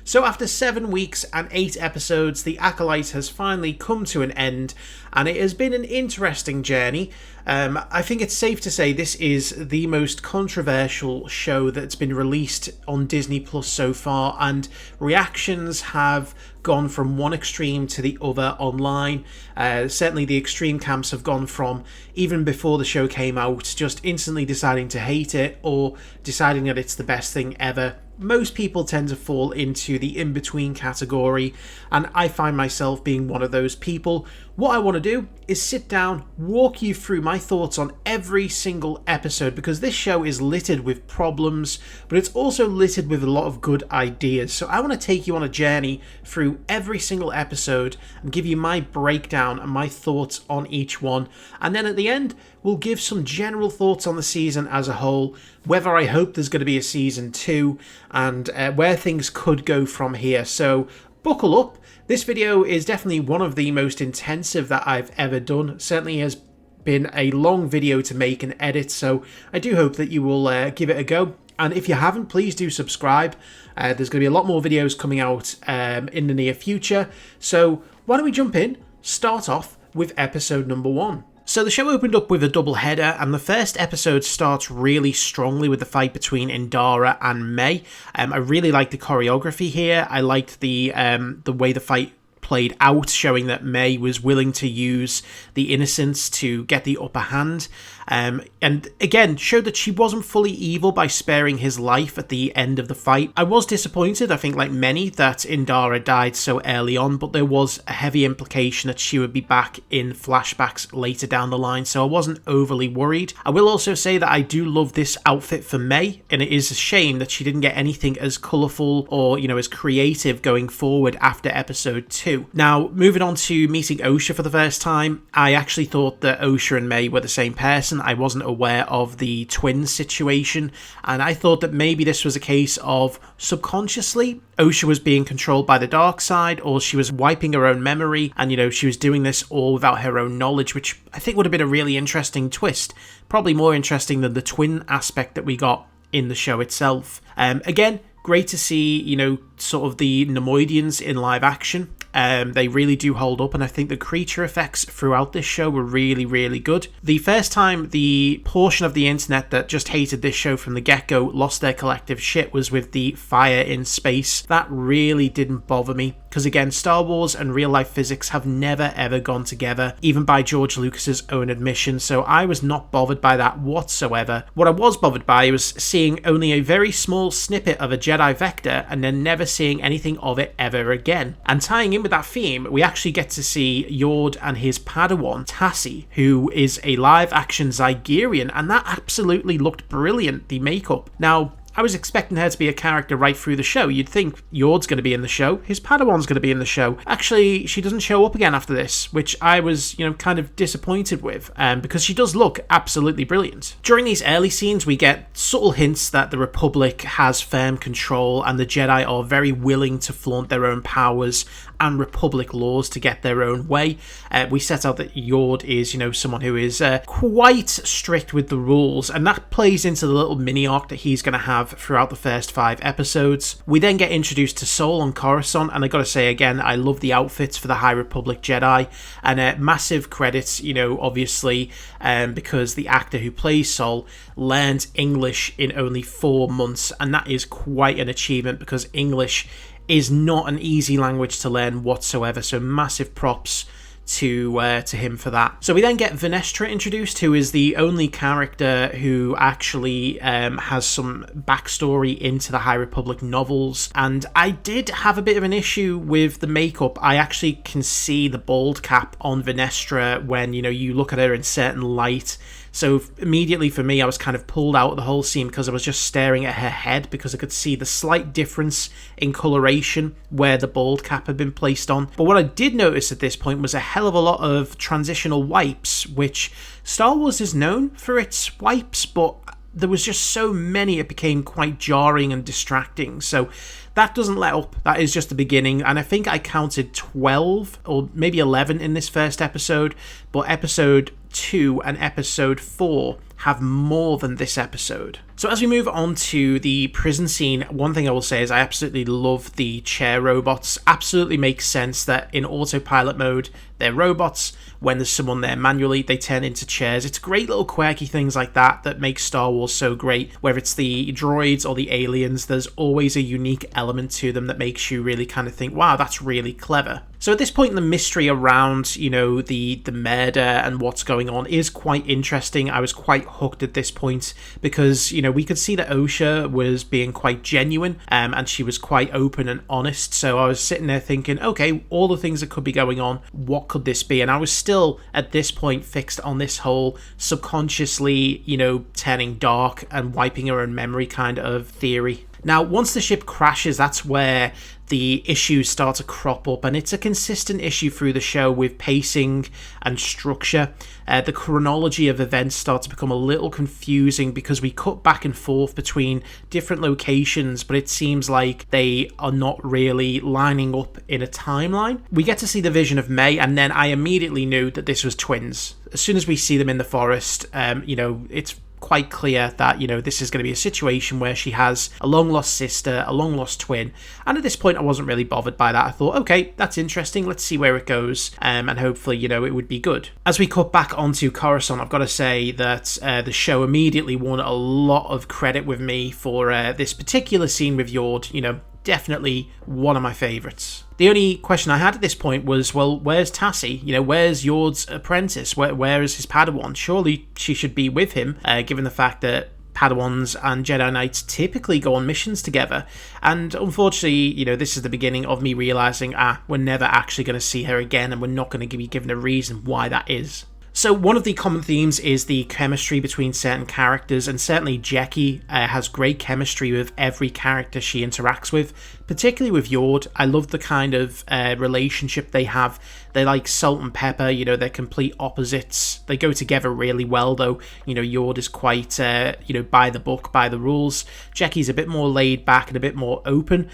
So after 7 weeks and 8 episodes, The Acolyte has finally come to an end, and it has been an interesting journey. I think it's safe to say this is the most controversial show that's been released on Disney Plus so far, and reactions have gone from one extreme to the other online. Certainly the extreme camps have gone from, even before the show came out, just instantly deciding to hate it or deciding that it's the best thing ever. Most people tend to fall into the in-between category, and I find myself being one of those people. What I want to do is sit down, walk you through my thoughts on every single episode, because this show is littered with problems, but it's also littered with a lot of good ideas. So I want to take you on a journey through every single episode and give you my breakdown and my thoughts on each one. And then at the end, we'll give some general thoughts on the season as a whole, whether I hope there's going to be a season 2, and where things could go from here. So buckle up. This video is definitely one of the most intensive that I've ever done. Certainly has been a long video to make and edit, so I do hope that you will give it a go. And if you haven't, please do subscribe. There's going to be a lot more videos coming out in the near future. So why don't we jump in, start off with episode number 1. So the show opened up with a double header, and the first episode starts really strongly with the fight between Indara and May. I really liked the choreography here. I liked the way the fight played out, showing that May was willing to use the innocence to get the upper hand. And again, showed that she wasn't fully evil by sparing his life at the end of the fight. I was disappointed, I think like many, that Indara died so early on, but there was a heavy implication that she would be back in flashbacks later down the line, so I wasn't overly worried. I will also say that I do love this outfit for May, and it is a shame that she didn't get anything as colourful or, as creative going forward after episode 2. Now, moving on to meeting Osha for the first time, I actually thought that Osha and May were the same person. I wasn't aware of the twin situation, and I thought that maybe this was a case of subconsciously Osha was being controlled by the dark side, or she was wiping her own memory, and she was doing this all without her own knowledge, which I think would have been a really interesting twist, probably more interesting than the twin aspect that we got in the show itself. Again, great to see, sort of the Nemoidians in live action. They really do hold up, and I think the creature effects throughout this show were really, really good. The first time the portion of the internet that just hated this show from the get-go lost their collective shit was with the fire in space. That really didn't bother me, because again, Star Wars and real-life physics have never ever gone together, even by George Lucas's own admission, so I was not bothered by that whatsoever. What I was bothered by was seeing only a very small snippet of a Jedi Vector, and then never seeing anything of it ever again. And tying in with that theme, we actually get to see Yord and his Padawan, Tassi, who is a live-action Zygerian, and that absolutely looked brilliant, the makeup. Now, I was expecting her to be a character right through the show. You'd think Yord's going to be in the show, his Padawan's going to be in the show. Actually, she doesn't show up again after this, which I was, kind of disappointed with, because she does look absolutely brilliant. During these early scenes, we get subtle hints that the Republic has firm control, and the Jedi are very willing to flaunt their own powers and Republic laws to get their own way. We set out that Yord is, someone who is quite strict with the rules, and that plays into the little mini arc that he's going to have throughout the first 5 episodes. We then get introduced to Sol on Coruscant, and I gotta say again, I love the outfits for the High Republic Jedi, and massive credits, obviously, because the actor who plays Sol learned English in only 4 months, and that is quite an achievement, because English is not an easy language to learn whatsoever, so massive props to him for that. So we then get Venestra introduced, who is the only character who actually has some backstory into the High Republic novels, and I did have a bit of an issue with the makeup. I actually can see the bald cap on Venestra when you look at her in certain light. So immediately for me, I was kind of pulled out of the whole scene because I was just staring at her head, because I could see the slight difference in coloration where the bald cap had been placed on. But what I did notice at this point was a hell of a lot of transitional wipes, which Star Wars is known for its wipes, but there was just so many it became quite jarring and distracting. So that doesn't let up. That is just the beginning, and I think I counted 12 or maybe 11 in this first episode, but episode 2 and episode 4 have more than this episode. So as we move on to the prison scene, one thing I will say is I absolutely love the chair robots. Absolutely makes sense that in autopilot mode, they're robots. When there's someone there manually, they turn into chairs. It's great little quirky things like that make Star Wars so great. Whether it's the droids or the aliens, there's always a unique element to them that makes you really kind of think, wow, that's really clever. So at this point, the mystery around, you know, the murder and what's going on is quite interesting. I was quite hooked at this point because, you know, we could see that Osha was being quite genuine and she was quite open and honest. So I was sitting there thinking, okay, all the things that could be going on, what could this be? And I was still at this point fixed on this whole subconsciously, you know, turning dark and wiping her own memory kind of theory. Now, once the ship crashes, that's where the issues start to crop up, and it's a consistent issue through the show with pacing and structure. The chronology of events starts to become a little confusing because we cut back and forth between different locations, but it seems like they are not really lining up in a timeline. We get to see the vision of May, and then I immediately knew that this was twins. As soon as we see them in the forest, you know, it's quite clear that, you know, this is going to be a situation where she has a long lost sister, a long lost twin, and at this point I wasn't really bothered by that. I thought, okay, that's interesting, let's see where it goes, and hopefully, you know, it would be good. As we cut back onto Coruscant, I've got to say that the show immediately won a lot of credit with me for this particular scene with Yord. You know, definitely one of my favourites. The only question I had at this point was, well, where's Tassie? You know, where's Yord's apprentice? Where is his Padawan? Surely she should be with him, given the fact that Padawans and Jedi Knights typically go on missions together. And unfortunately, you know, this is the beginning of me realising, we're never actually going to see her again, and we're not going to be given a reason why that is. So one of the common themes is the chemistry between certain characters, and certainly Jecki has great chemistry with every character she interacts with, particularly with Yord. I love the kind of relationship they have. They're like salt and pepper, you know, they're complete opposites. They go together really well, though. You know, Yord is quite, you know, by the book, by the rules. Jecki's a bit more laid back and a bit more open.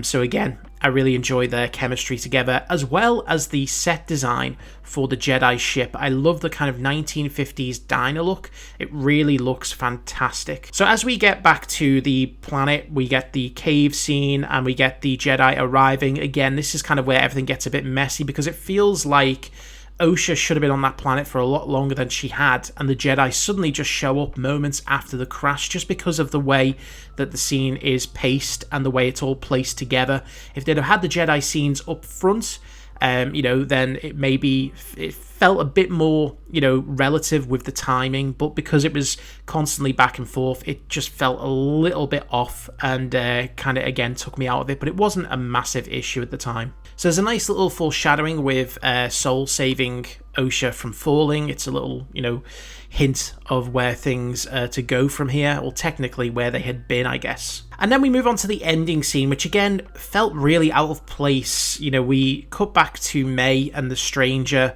So again, I really enjoy their chemistry together, as well as the set design for the Jedi ship. I love the kind of 1950s diner look. It really looks fantastic. So as we get back to the planet, we get the cave scene and we get the Jedi arriving. Again, this is kind of where everything gets a bit messy because it feels like Osha should have been on that planet for a lot longer than she had, and the Jedi suddenly just show up moments after the crash just because of the way that the scene is paced and the way it's all placed together. If they'd have had the Jedi scenes up front, you know, then it felt a bit more, you know, relative with the timing, but because it was constantly back and forth, it just felt a little bit off and kind of, again, took me out of it, but it wasn't a massive issue at the time. So there's a nice little foreshadowing with Soul saving Osha from falling. It's a little, you know, hint of where things to go from here, or technically where they had been, I guess. And then we move on to the ending scene, which again felt really out of place. You know, we cut back to May and the stranger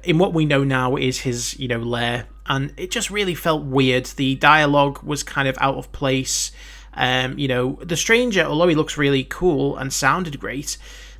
in what we know now is his, you know, lair, and it just really felt weird. The dialogue was kind of out of place. You know, the stranger, although he looks really cool and sounded great,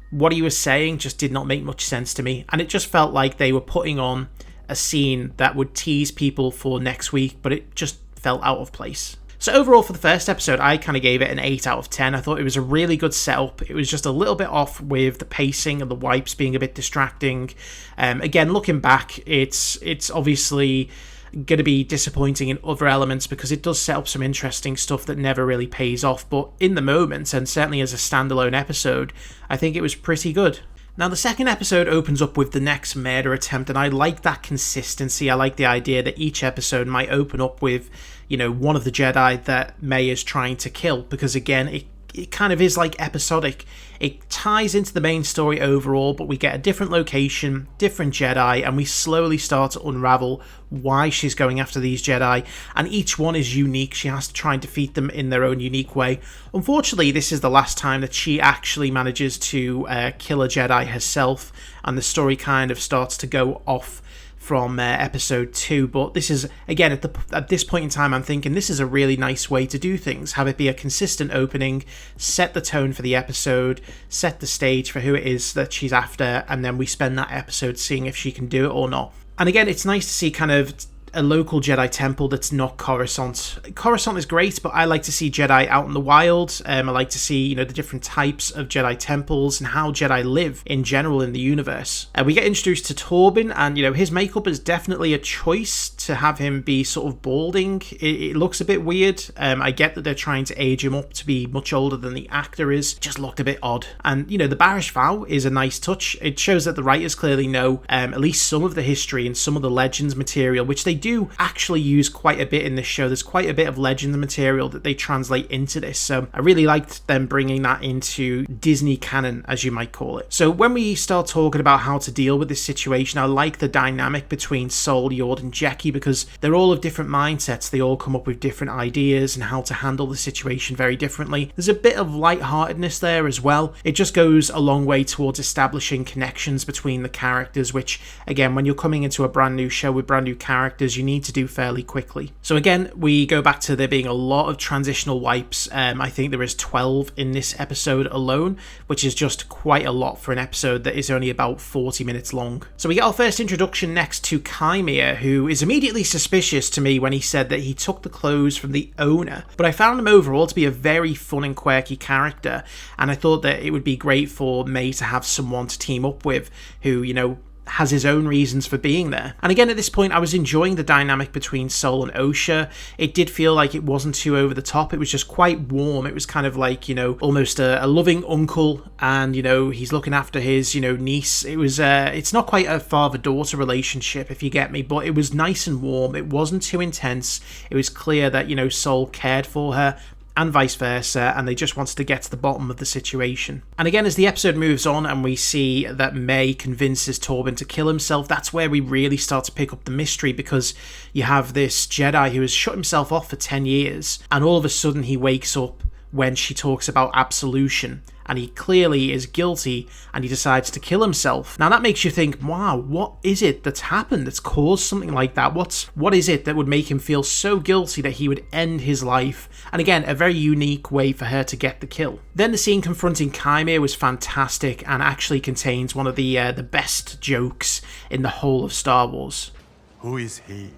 what he was saying just did not make much sense to me, and it just felt like they were putting on a scene that would tease people for next week, but it just felt out of place. So overall, for the first episode, I kind of gave it an 8 out of 10. I thought it was a really good setup. It was just a little bit off with the pacing and the wipes being a bit distracting. Again, looking back, it's obviously going to be disappointing in other elements because it does set up some interesting stuff that never really pays off, but in the moment, and certainly as a standalone episode, I think it was pretty good. Now, the second episode opens up with the next murder attempt, and I like that consistency. I like the idea that each episode might open up with, you know, one of the Jedi that May is trying to kill, because again, it kind of is like episodic. It ties into the main story overall, but we get a different location, different Jedi, and we slowly start to unravel why she's going after these Jedi, and each one is unique. She has to try and defeat them in their own unique way. Unfortunately, this is the last time that she actually manages to kill a Jedi herself, and the story kind of starts to go off from episode 2, but this is, again, at this point in time, I'm thinking this is a really nice way to do things. Have it be a consistent opening, set the tone for the episode, set the stage for who it is that she's after, and then we spend that episode seeing if she can do it or not. And again, it's nice to see kind of a local Jedi temple that's not Coruscant. Coruscant is great, but I like to see Jedi out in the wild. I like to see, the different types of Jedi temples and how Jedi live in general in the universe. We get introduced to Torben, and, his makeup is definitely a choice to have him be sort of balding. It looks a bit weird. I get that they're trying to age him up to be much older than the actor is. Just looked a bit odd. And, the Barish Vow is a nice touch. It shows that the writers clearly know at least some of the history and some of the Legends material, which they do actually use quite a bit in this show. There's quite a bit of Legends material that they translate into this. So I really liked them bringing that into Disney canon, as you might call it. So when we start talking about how to deal with this situation, I like the dynamic between Sol, Yord, and Jecki, because they're all of different mindsets. They all come up with different ideas and how to handle the situation very differently. There's a bit of lightheartedness there as well. It just goes a long way towards establishing connections between the characters, which, again, when you're coming into a brand new show with brand new characters, you need to do fairly quickly. So again, we go back to there being a lot of transitional wipes. I think there is 12 in this episode alone, which is just quite a lot for an episode that is only about 40 minutes long. So we get our first introduction next to Kymir, who is immediately suspicious to me when he said that he took the clothes from the owner, but I found him overall to be a very fun and quirky character, and I thought that it would be great for May to have someone to team up with who, has his own reasons for being there. And again, at this point, I was enjoying the dynamic between Sol and Osha. It did feel like it wasn't too over the top. It was just quite warm. It was kind of like, almost a loving uncle, and, he's looking after his, niece. It was, it's not quite a father-daughter relationship, if you get me, but it was nice and warm. It wasn't too intense. It was clear that, Sol cared for her, and vice versa, and they just wanted to get to the bottom of the situation. And again, as the episode moves on and we see that May convinces Torben to kill himself, that's where we really start to pick up the mystery, because you have this Jedi who has shut himself off for 10 years, and all of a sudden he wakes up when she talks about absolution, and he clearly is guilty, and he decides to kill himself. Now that makes you think, wow, what is it that's happened that's caused something like that? What is it that would make him feel so guilty that he would end his life? And again, a very unique way for her to get the kill. Then the scene confronting Kymir was fantastic, and actually contains one of the best jokes in the whole of Star Wars. Who is he?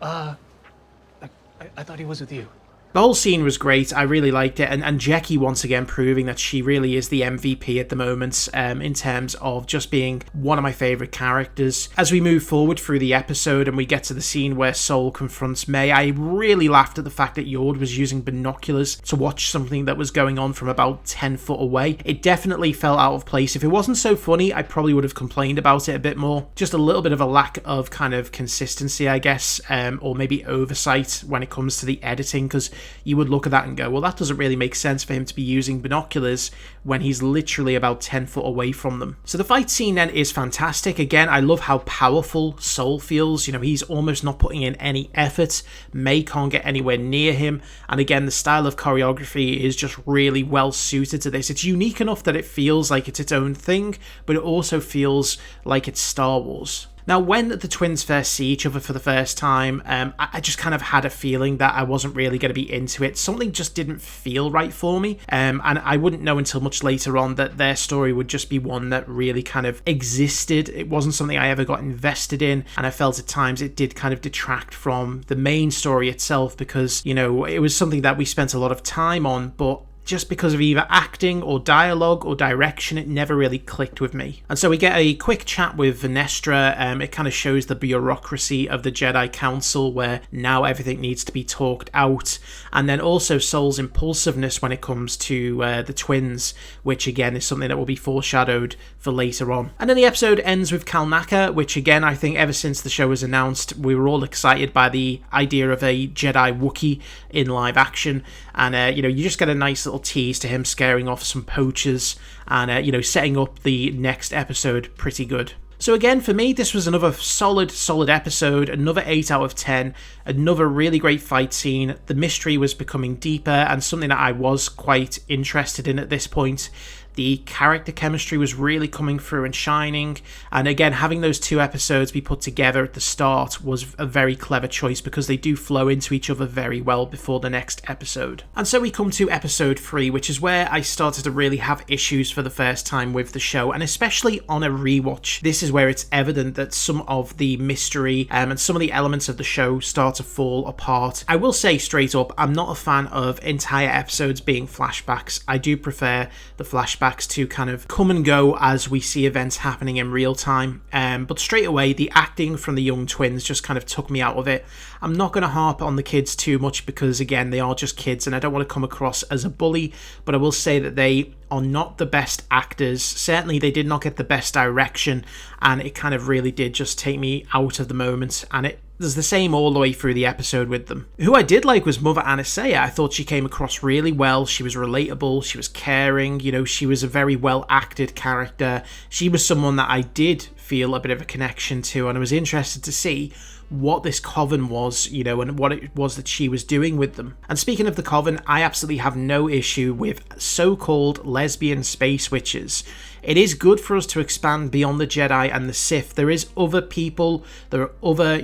I thought he was with you. The whole scene was great. I really liked it. And Jecki once again proving that she really is the MVP at the moment in terms of just being one of my favourite characters. As we move forward through the episode and we get to the scene where Sol confronts May, I really laughed at the fact that Yord was using binoculars to watch something that was going on from about 10 foot away. It definitely felt out of place. If it wasn't so funny, I probably would have complained about it a bit more. Just a little bit of a lack of kind of consistency, I guess, or maybe oversight when it comes to the editing, because you would look at that and go, well, that doesn't really make sense for him to be using binoculars when he's literally about 10 foot away from them. So the fight scene then is fantastic. Again, I love how powerful Sol feels. He's almost not putting in any effort. May can't get anywhere near him. And again, the style of choreography is just really well suited to this. It's unique enough that it feels like it's its own thing, but it also feels like it's Star Wars. Now, when the twins first see each other for the first time, I just kind of had a feeling that I wasn't really going to be into it. Something just didn't feel right for me, and I wouldn't know until much later on that their story would just be one that really kind of existed. It wasn't something I ever got invested in, and I felt at times it did kind of detract from the main story itself, because, it was something that we spent a lot of time on, but just because of either acting or dialogue or direction, it never really clicked with me. And so we get a quick chat with Venestra. It kind of shows the bureaucracy of the Jedi Council, where now everything needs to be talked out. And then also Sol's impulsiveness when it comes to the twins, which again is something that will be foreshadowed for later on. And then the episode ends with Kalnaka, which again, I think ever since the show was announced, we were all excited by the idea of a Jedi Wookiee in live action. And, you just get a nice little tease to him scaring off some poachers and, setting up the next episode pretty good. So again, for me, this was another solid episode, another 8 out of 10, another really great fight scene. The mystery was becoming deeper and something that I was quite interested in at this point. The character chemistry was really coming through and shining. And again, having those 2 episodes be put together at the start was a very clever choice, because they do flow into each other very well before the next episode. And so we come to episode 3, which is where I started to really have issues for the first time with the show, and especially on a rewatch. This is where it's evident that some of the mystery and some of the elements of the show start to fall apart. I will say straight up, I'm not a fan of entire episodes being flashbacks. I do prefer the flashbacks to kind of come and go as we see events happening in real time. But straight away, the acting from the young twins just kind of took me out of it. I'm not going to harp on the kids too much because, again, they are just kids and I don't want to come across as a bully, but I will say that they are not the best actors. Certainly they did not get the best direction, and it kind of really did just take me out of the moment, and it there's the same all the way through the episode with them. Who I did like was Mother Anastasia. I thought she came across really well. She was relatable, she was caring, she was a very well acted character. She was someone that I did feel a bit of a connection to, and I was interested to see what this coven was, and what it was that she was doing with them. And speaking of the coven, I absolutely have no issue with so-called lesbian space witches. It is good for us to expand beyond the Jedi and the Sith. There is other people, there are other,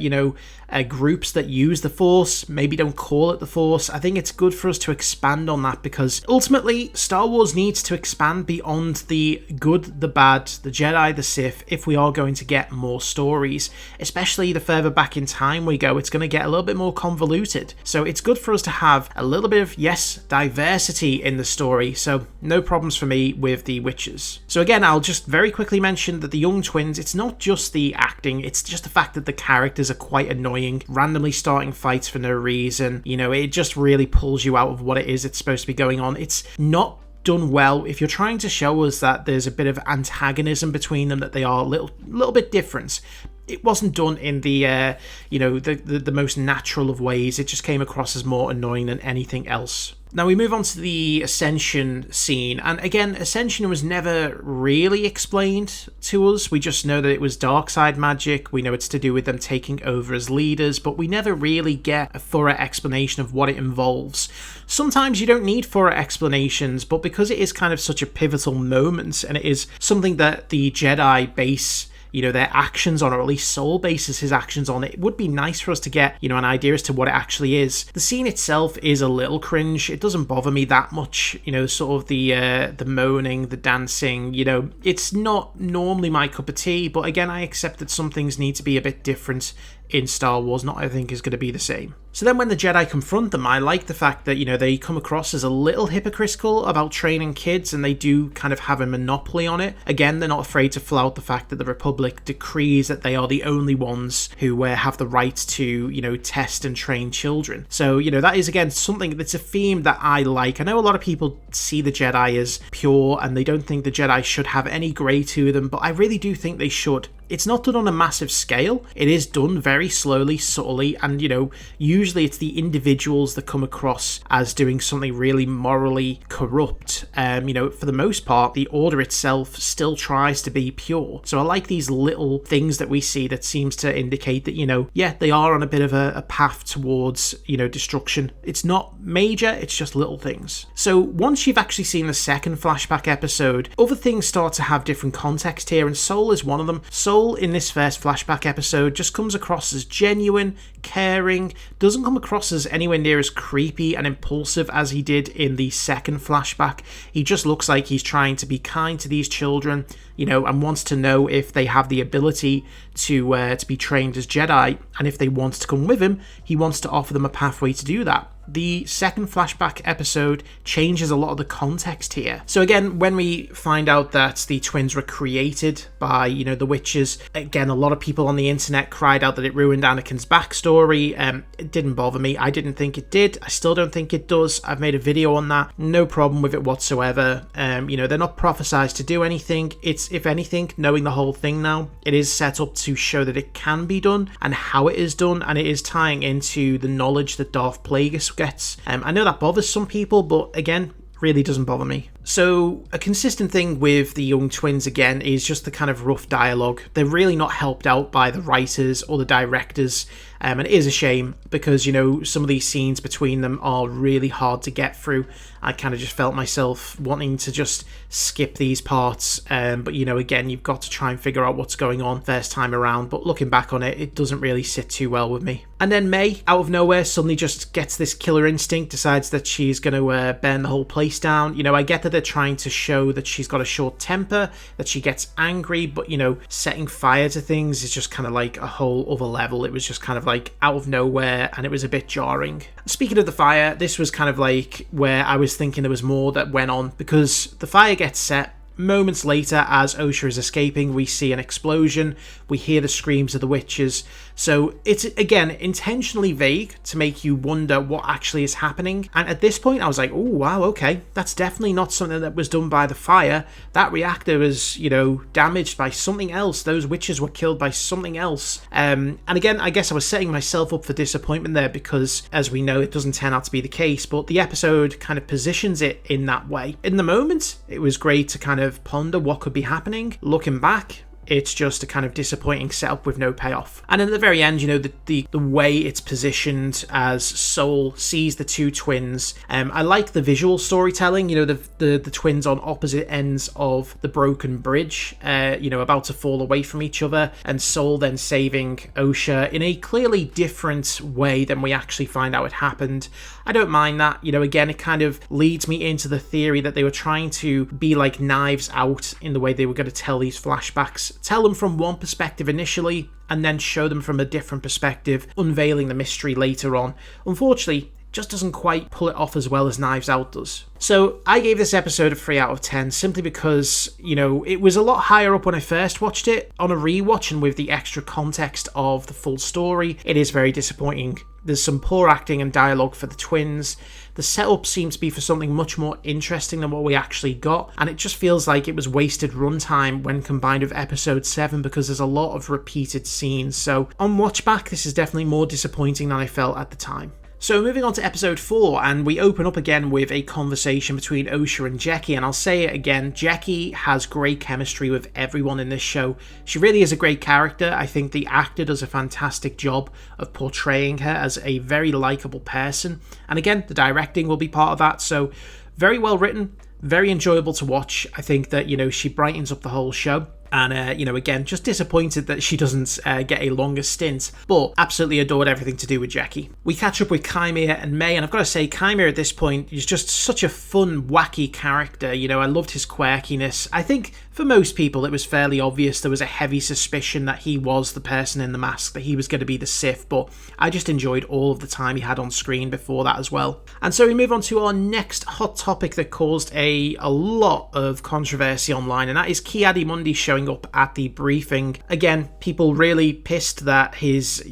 groups that use the Force, maybe don't call it the Force. I think it's good for us to expand on that because ultimately Star Wars needs to expand beyond the good, the bad, the Jedi, the Sith, if we are going to get more stories. Especially the further back in time we go, it's going to get a little bit more convoluted. So it's good for us to have a little bit of, diversity in the story. So no problems for me with the witches. So again, I'll just very quickly mention that the young twins, it's not just the acting, it's just the fact that the characters are quite annoying, randomly starting fights for no reason. It just really pulls you out of what it is it's supposed to be going on. It's not done well. If you're trying to show us that there's a bit of antagonism between them, that they are a little bit different, it wasn't done in the the most natural of ways. It just came across as more annoying than anything else. Now we move on to the Ascension scene, and again, Ascension was never really explained to us. We just know that it was dark side magic. We know it's to do with them taking over as leaders, but we never really get a thorough explanation of what it involves. Sometimes you don't need thorough explanations, but because it is kind of such a pivotal moment, and it is something that the Jedi base their actions on, or at least Soul bases his actions on, it would be nice for us to get, an idea as to what it actually is. The scene itself is a little cringe. It doesn't bother me that much, sort of the moaning, the dancing, it's not normally my cup of tea, but again, I accept that some things need to be a bit different in Star Wars. Not everything is going to be the same. So then when the Jedi confront them, I like the fact that, they come across as a little hypocritical about training kids, and they do kind of have a monopoly on it. Again, they're not afraid to flout the fact that the Republic decrees that they are the only ones who have the right to, test and train children. So, that is, again, something that's a theme that I like. I know a lot of people see the Jedi as pure, and they don't think the Jedi should have any grey to them, but I really do think they should. It's not done on a massive scale. It is done very slowly, subtly, and, usually it's the individuals that come across as doing something really morally corrupt. For the most part, the Order itself still tries to be pure. So I like these little things that we see that seems to indicate that, they are on a bit of a path towards, destruction. It's not major, it's just little things. So once you've actually seen the second flashback episode, other things start to have different context here, and Soul is one of them. Soul in this first flashback episode just comes across as genuine, caring, doesn't come across as anywhere near as creepy and impulsive as he did in the second flashback. He just looks like he's trying to be kind to these children, and wants to know if they have the ability to be trained as Jedi, and if they want to come with him, he wants to offer them a pathway to do that. The second flashback episode changes a lot of the context here. So again, when we find out that the twins were created by, the witches, again, a lot of people on the internet cried out that it ruined Anakin's backstory. It didn't bother me. I didn't think it did. I still don't think it does. I've made a video on that. No problem with it whatsoever. They're not prophesized to do anything. It's, if anything, knowing the whole thing now, it is set up to show that it can be done and how it is done, and it is tying into the knowledge that Darth Plagueis gets. I know that bothers some people, but again, really doesn't bother me. So a consistent thing with the young twins again is just the kind of rough dialogue. They're really not helped out by the writers or the directors, and it is a shame because some of these scenes between them are really hard to get through. I kind of just felt myself wanting to just skip these parts, but again, you've got to try and figure out what's going on first time around, but looking back on it, it doesn't really sit too well with me. And then May, out of nowhere, suddenly just gets this killer instinct, decides that she's going to burn the whole place down. I get that they're trying to show that she's got a short temper, that she gets angry, but setting fire to things is just kind of like a whole other level. It was just kind of like out of nowhere, and it was a bit jarring. Speaking of the fire, this was kind of like where I was thinking there was more that went on, because the fire gets set. Moments later, as Osha is escaping, we see an explosion. We hear the screams of the witches. So it's, again, intentionally vague to make you wonder what actually is happening. And at this point, I was like, oh, wow, okay. That's definitely not something that was done by the fire. That reactor was, damaged by something else. Those witches were killed by something else. And again, I guess I was setting myself up for disappointment there because, as we know, it doesn't turn out to be the case. But the episode kind of positions it in that way. In the moment, it was great to kind of ponder what could be happening. Looking back, it's just a kind of disappointing setup with no payoff. And at the very end, the way it's positioned as Soul sees the two twins. I like the visual storytelling, the twins on opposite ends of the broken bridge, about to fall away from each other, and Soul then saving Osha in a clearly different way than we actually find out it happened. I don't mind that. Again, it kind of leads me into the theory that they were trying to be like Knives Out in the way they were going to tell these flashbacks. Tell them from one perspective initially, and then show them from a different perspective, unveiling the mystery later on. Unfortunately, just doesn't quite pull it off as well as Knives Out does. So I gave this episode a 3 out of 10 simply because, it was a lot higher up when I first watched it. On a rewatch and with the extra context of the full story, it is very disappointing. There's some poor acting and dialogue for the twins. The setup seems to be for something much more interesting than what we actually got, and it just feels like it was wasted runtime when combined with episode 7 because there's a lot of repeated scenes. So on watchback, this is definitely more disappointing than I felt at the time. So moving on to episode 4, and we open up again with a conversation between Osha and Jackie, and I'll say it again, Jackie has great chemistry with everyone in this show. She really is a great character. I think the actor does a fantastic job of portraying her as a very likeable person, and again, the directing will be part of that, so very well written, very enjoyable to watch. I think that, she brightens up the whole show. And, again, just disappointed that she doesn't get a longer stint, but absolutely adored everything to do with Jackie. We catch up with Chimera and May, and I've got to say, Chimera at this point is just such a fun, wacky character. I loved his quirkiness. I think for most people, it was fairly obvious there was a heavy suspicion that he was the person in the mask, that he was going to be the Sith, but I just enjoyed all of the time he had on screen before that as well. And so we move on to our next hot topic that caused a lot of controversy online, and that is Ki-Adi-Mundi showing up at the briefing. Again, people really pissed that his,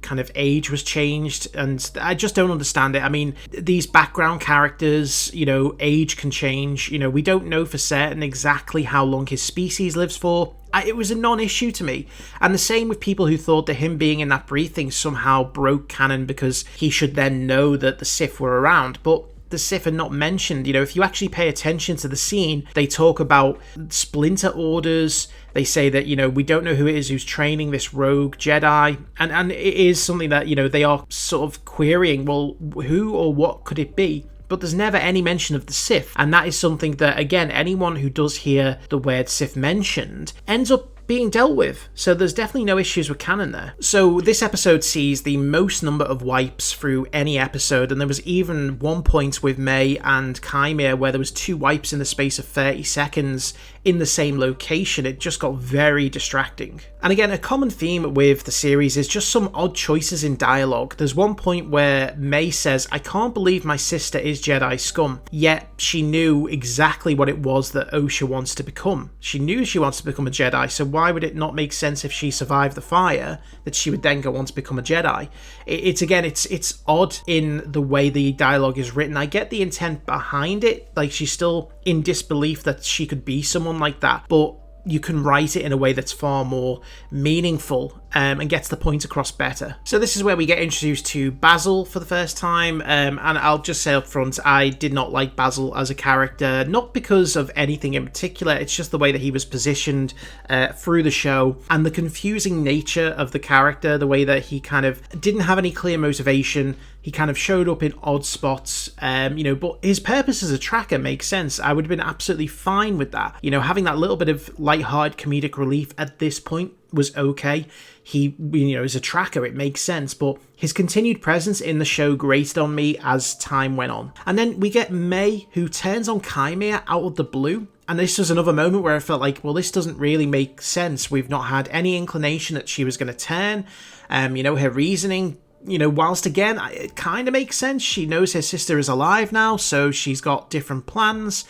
kind of age was changed, and I just don't understand it. I mean, these background characters, age can change. We don't know for certain exactly how long his species lives for. It was a non-issue to me. And the same with people who thought that him being in that briefing somehow broke canon because he should then know that the Sith were around. But the Sith are not mentioned. If you actually pay attention to the scene, they talk about splinter orders. They say that, we don't know who it is who's training this rogue Jedi. And it is something that, they are sort of querying, well, who or what could it be? But there's never any mention of the Sith. And that is something that, again, anyone who does hear the word Sith mentioned ends up being dealt with. So there's definitely no issues with canon there. So this episode sees the most number of wipes through any episode, and there was even one point with May and Chimera where there was 2 wipes in the space of 30 seconds in the same location. It just got very distracting. And again, a common theme with the series is just some odd choices in dialogue. There's one point where May says, "I can't believe my sister is Jedi scum," yet she knew exactly what it was that Osha wants to become. She knew she wants to become a Jedi, so why would it not make sense if she survived the fire that she would then go on to become a Jedi? It's odd in the way the dialogue is written. I get the intent behind it, like she's still in disbelief that she could be someone like that, but you can write it in a way that's far more meaningful and gets the point across better. So this is where we get introduced to Basil for the first time, and I'll just say up front, I did not like Basil as a character, not because of anything in particular, it's just the way that he was positioned through the show, and the confusing nature of the character, the way that he kind of didn't have any clear motivation. He kind of showed up in odd spots, but his purpose as a tracker makes sense. I would have been absolutely fine with that. Having that little bit of lighthearted comedic relief at this point was okay. He, is a tracker, it makes sense, but his continued presence in the show grated on me as time went on. And then we get May, who turns on Chimera out of the blue. And this was another moment where I felt like, well, this doesn't really make sense. We've not had any inclination that she was going to turn. Her reasoning, whilst again, it kind of makes sense. She knows her sister is alive now, so she's got different plans.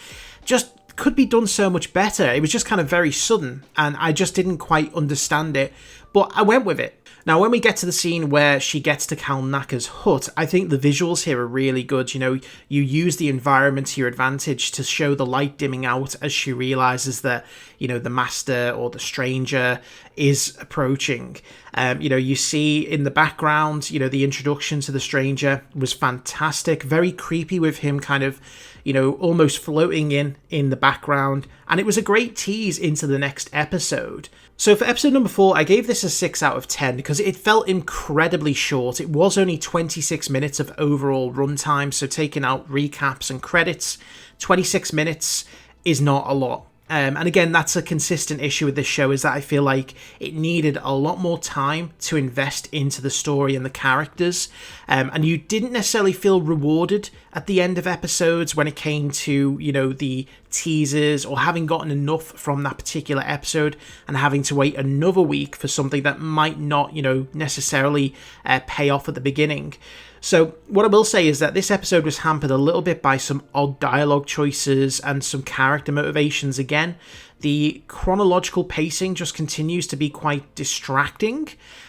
Just could be done so much better. It was just kind of very sudden, and I just didn't quite understand it, but I went with it. Now, when we get to the scene where she gets to Kalnaka's hut, I think the visuals here are really good. You use the environment to your advantage to show the light dimming out as she realizes that, the master or the stranger is approaching. You see in the background, the introduction to the stranger was fantastic. Very creepy with him kind of, almost floating in the background. And it was a great tease into the next episode. So for episode number 4, I gave this a 6 out of 10 because it felt incredibly short. It was only 26 minutes of overall runtime, so taking out recaps and credits, 26 minutes is not a lot. And again, that's a consistent issue with this show, is that I feel like it needed a lot more time to invest into the story and the characters. And you didn't necessarily feel rewarded at the end of episodes when it came to, the teasers or having gotten enough from that particular episode and having to wait another week for something that might not, necessarily pay off at the beginning. So what I will say is that this episode was hampered a little bit by some odd dialogue choices and some character motivations again. The chronological pacing just continues to be quite distracting.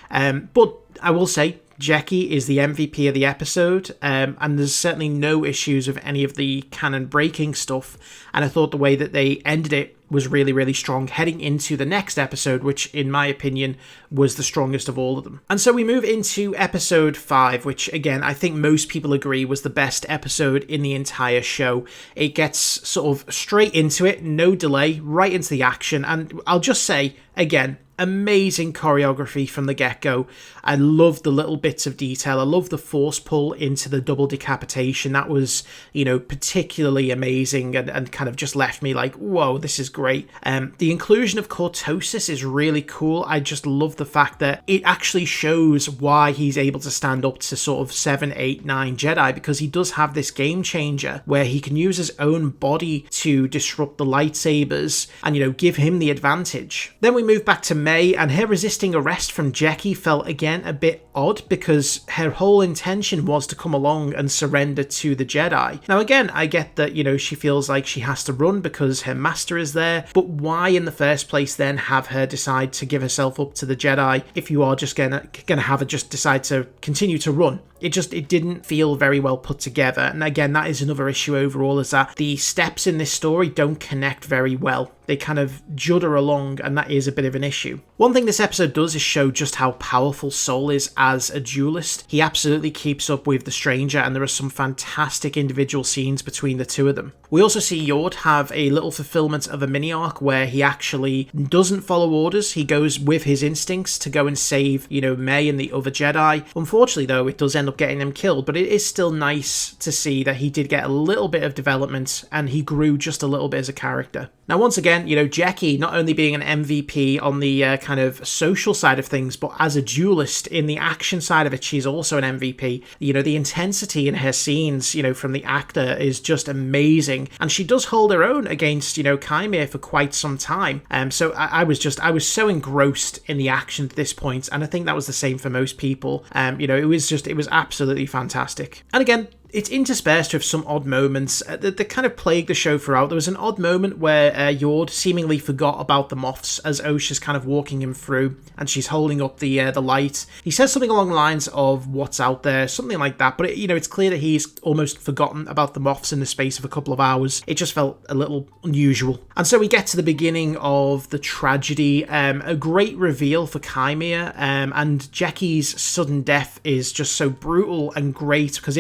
But I will say, Jackie is the MVP of the episode, and there's certainly no issues with any of the canon breaking stuff. And I thought the way that they ended it was really, really strong heading into the next episode, which in my opinion was the strongest of all of them. And so we move into episode 5, which again, I think most people agree was the best episode in the entire show. It gets sort of straight into it, no delay, right into the action. And I'll just say, again, amazing choreography from the get-go. I love the little bits of detail. I love the force pull into the double decapitation. That was, particularly amazing and kind of just left me like, whoa, this is great. The inclusion of Cortosis is really cool. I just love the fact that it actually shows why he's able to stand up to sort of 7, 8, 9 Jedi, because he does have this game changer where he can use his own body to disrupt the lightsabers and, give him the advantage. Then we move back to May, and her resisting arrest from Jackie felt again a bit odd because her whole intention was to come along and surrender to the Jedi. Now again, I get that, she feels like she has to run because her master is there, but why in the first place then have her decide to give herself up to the Jedi if you are just gonna have her just decide to continue to run? It didn't feel very well put together. And again, that is another issue overall, is that the steps in this story don't connect very well. They kind of judder along, and that is a bit of an issue. One thing this episode does is show just how powerful Soul is as a duelist. He absolutely keeps up with the stranger, and there are some fantastic individual scenes between the two of them. We also see Yord have a little fulfillment of a mini-arc where he actually doesn't follow orders. He goes with his instincts to go and save, May and the other Jedi. Unfortunately, though, it does end up getting him killed, but it is still nice to see that he did get a little bit of development and he grew just a little bit as a character. Now, once again, Jackie not only being an MVP on the kind of social side of things, but as a duelist in the action side of it, she's also an MVP. The intensity in her scenes, from the actor is just amazing. And she does hold her own against, Chimera for quite some time. So I was so engrossed in the action at this point, and I think that was the same for most people. It was absolutely fantastic. And again, it's interspersed with some odd moments that kind of plagued the show throughout. There was an odd moment where Yord seemingly forgot about the moths as Osha's kind of walking him through, and she's holding up the light. He says something along the lines of what's out there, something like that, but it's clear that he's almost forgotten about the moths in the space of a couple of hours. It just felt a little unusual. And so we get to the beginning of the tragedy, a great reveal for Chimera, and Jackie's sudden death is just so brutal and great because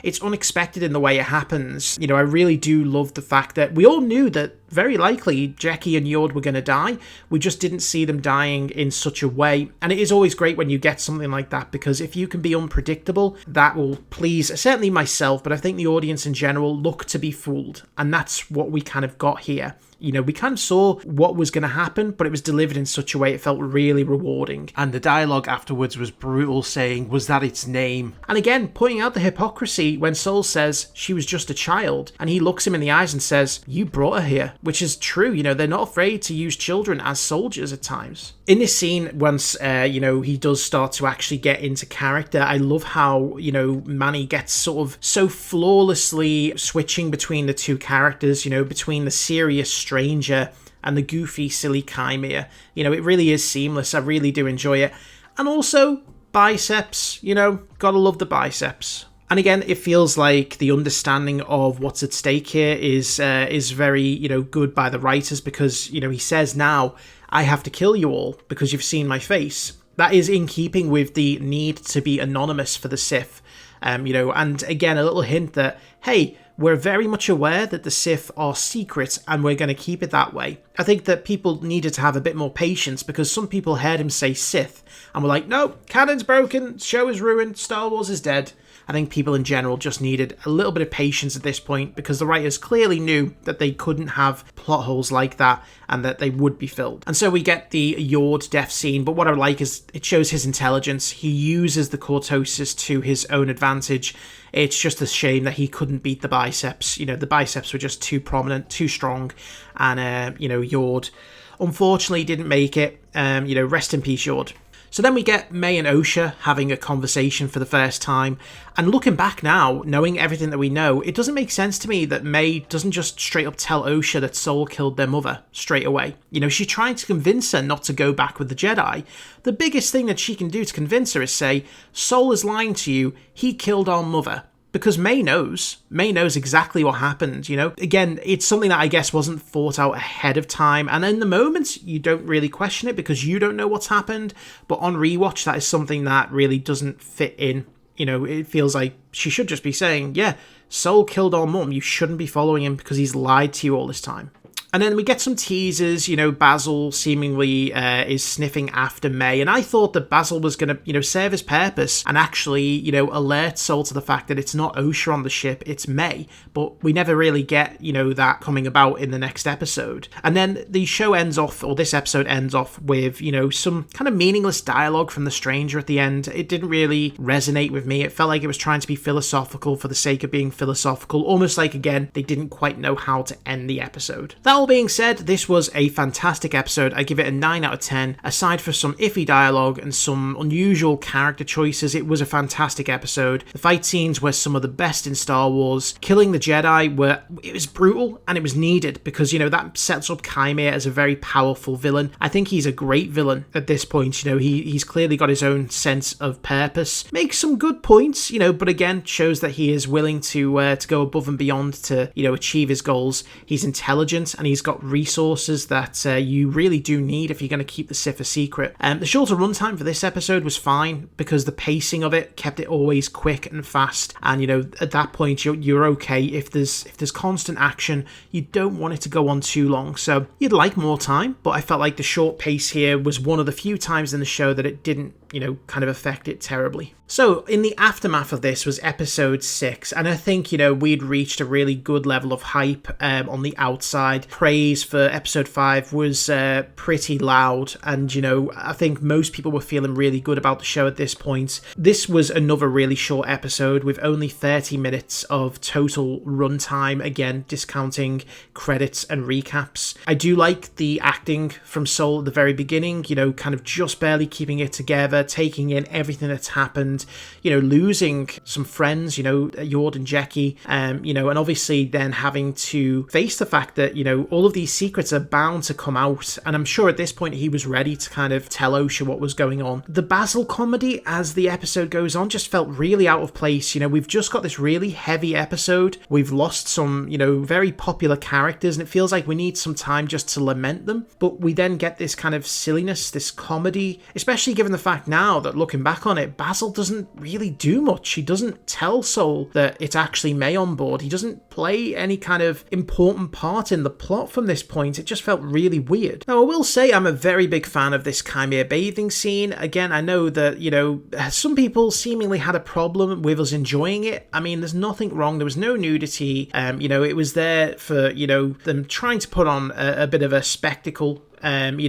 it's unexpected in the way it happens. I really do love the fact that we all knew that very likely Jackie and Yord were going to die. We just didn't see them dying in such a way. And it is always great when you get something like that, because if you can be unpredictable, that will please certainly myself, but I think the audience in general look to be fooled. And that's what we kind of got here. we kind of saw what was going to happen, but it was delivered in such a way it felt really rewarding. And the dialogue afterwards was brutal, saying, was that its name? And again, pointing out the hypocrisy when Soul says she was just a child, and he looks him in the eyes and says, you brought her here, which is true. They're not afraid to use children as soldiers at times. In this scene, once, he does start to actually get into character, I love how, Manny gets sort of so flawlessly switching between the two characters, between the serious stranger and the goofy, silly Chimera. It really is seamless. I really do enjoy it. And also, biceps, gotta love the biceps. And again, it feels like the understanding of what's at stake here is very, good by the writers, because, he says now, I have to kill you all because you've seen my face. That is in keeping with the need to be anonymous for the Sith. And again, a little hint that, hey, we're very much aware that the Sith are secret and we're going to keep it that way. I think that people needed to have a bit more patience, because some people heard him say Sith and were like, no, canon's broken, show is ruined, Star Wars is dead. I think people in general just needed a little bit of patience at this point, because the writers clearly knew that they couldn't have plot holes like that and that they would be filled. And so we get the Yord death scene, but what I like is it shows his intelligence. He uses the cortosis to his own advantage. It's just a shame that he couldn't beat the biceps. The biceps were just too prominent, too strong, and, Yord unfortunately didn't make it. Rest in peace, Yord. So then we get May and Osha having a conversation for the first time, and looking back now, knowing everything that we know, it doesn't make sense to me that May doesn't just straight up tell Osha that Soul killed their mother straight away. She's trying to convince her not to go back with the Jedi. The biggest thing that she can do to convince her is say, Soul is lying to you, he killed our mother. Because May knows exactly what happened, Again, it's something that I guess wasn't thought out ahead of time. And in the moment, you don't really question it because you don't know what's happened. But on rewatch, that is something that really doesn't fit in. It feels like she should just be saying, yeah, Soul killed our mum. You shouldn't be following him because he's lied to you all this time. And then we get some teasers, Basil seemingly is sniffing after May. And I thought that Basil was going to, serve his purpose and actually, alert Soul to the fact that it's not Osha on the ship, it's May. But we never really get, that coming about in the next episode. And then the show ends off, or this episode ends off with, some kind of meaningless dialogue from the stranger at the end. It didn't really resonate with me. It felt like it was trying to be philosophical for the sake of being philosophical. Almost like, again, they didn't quite know how to end the episode. That all being said, this was a fantastic episode. I give it a 9 out of 10. Aside from some iffy dialogue and some unusual character choices, it was a fantastic episode. The fight scenes were some of the best in Star Wars. Killing the Jedi it was brutal and it was needed because, that sets up Chimera as a very powerful villain. I think he's a great villain at this point. He's clearly got his own sense of purpose. Makes some good points, but again, shows that he is willing to go above and beyond to, achieve his goals. He's intelligent and he's got resources that you really do need if you're going to keep the Sith a secret. The shorter runtime for this episode was fine because the pacing of it kept it always quick and fast, and at that point you're okay. If there's constant action, you don't want it to go on too long, so you'd like more time, but I felt like the short pace here was one of the few times in the show that it didn't kind of affect it terribly. So in the aftermath of this was episode 6, and I think, we'd reached a really good level of hype on the outside. Praise for episode 5 was pretty loud, and, I think most people were feeling really good about the show at this point. This was another really short episode with only 30 minutes of total runtime, again, discounting credits and recaps. I do like the acting from Soul at the very beginning, kind of just barely keeping it together, taking in everything that's happened, losing some friends, Yord and Jackie, and obviously then having to face the fact that, all of these secrets are bound to come out. And I'm sure at this point he was ready to kind of tell Osha what was going on. The Basil comedy as the episode goes on just felt really out of place. We've just got this really heavy episode. We've lost some, very popular characters, and it feels like we need some time just to lament them. But we then get this kind of silliness, this comedy, especially given the fact now that looking back on it, Basil doesn't really do much. He doesn't tell Soul that it's actually May on board. He doesn't play any kind of important part in the plot from this point. It just felt really weird. Now, I will say I'm a very big fan of this Chimera bathing scene. Again, I know that, some people seemingly had a problem with us enjoying it. I mean, there's nothing wrong. There was no nudity. It was there for, them trying to put on a bit of a spectacle. And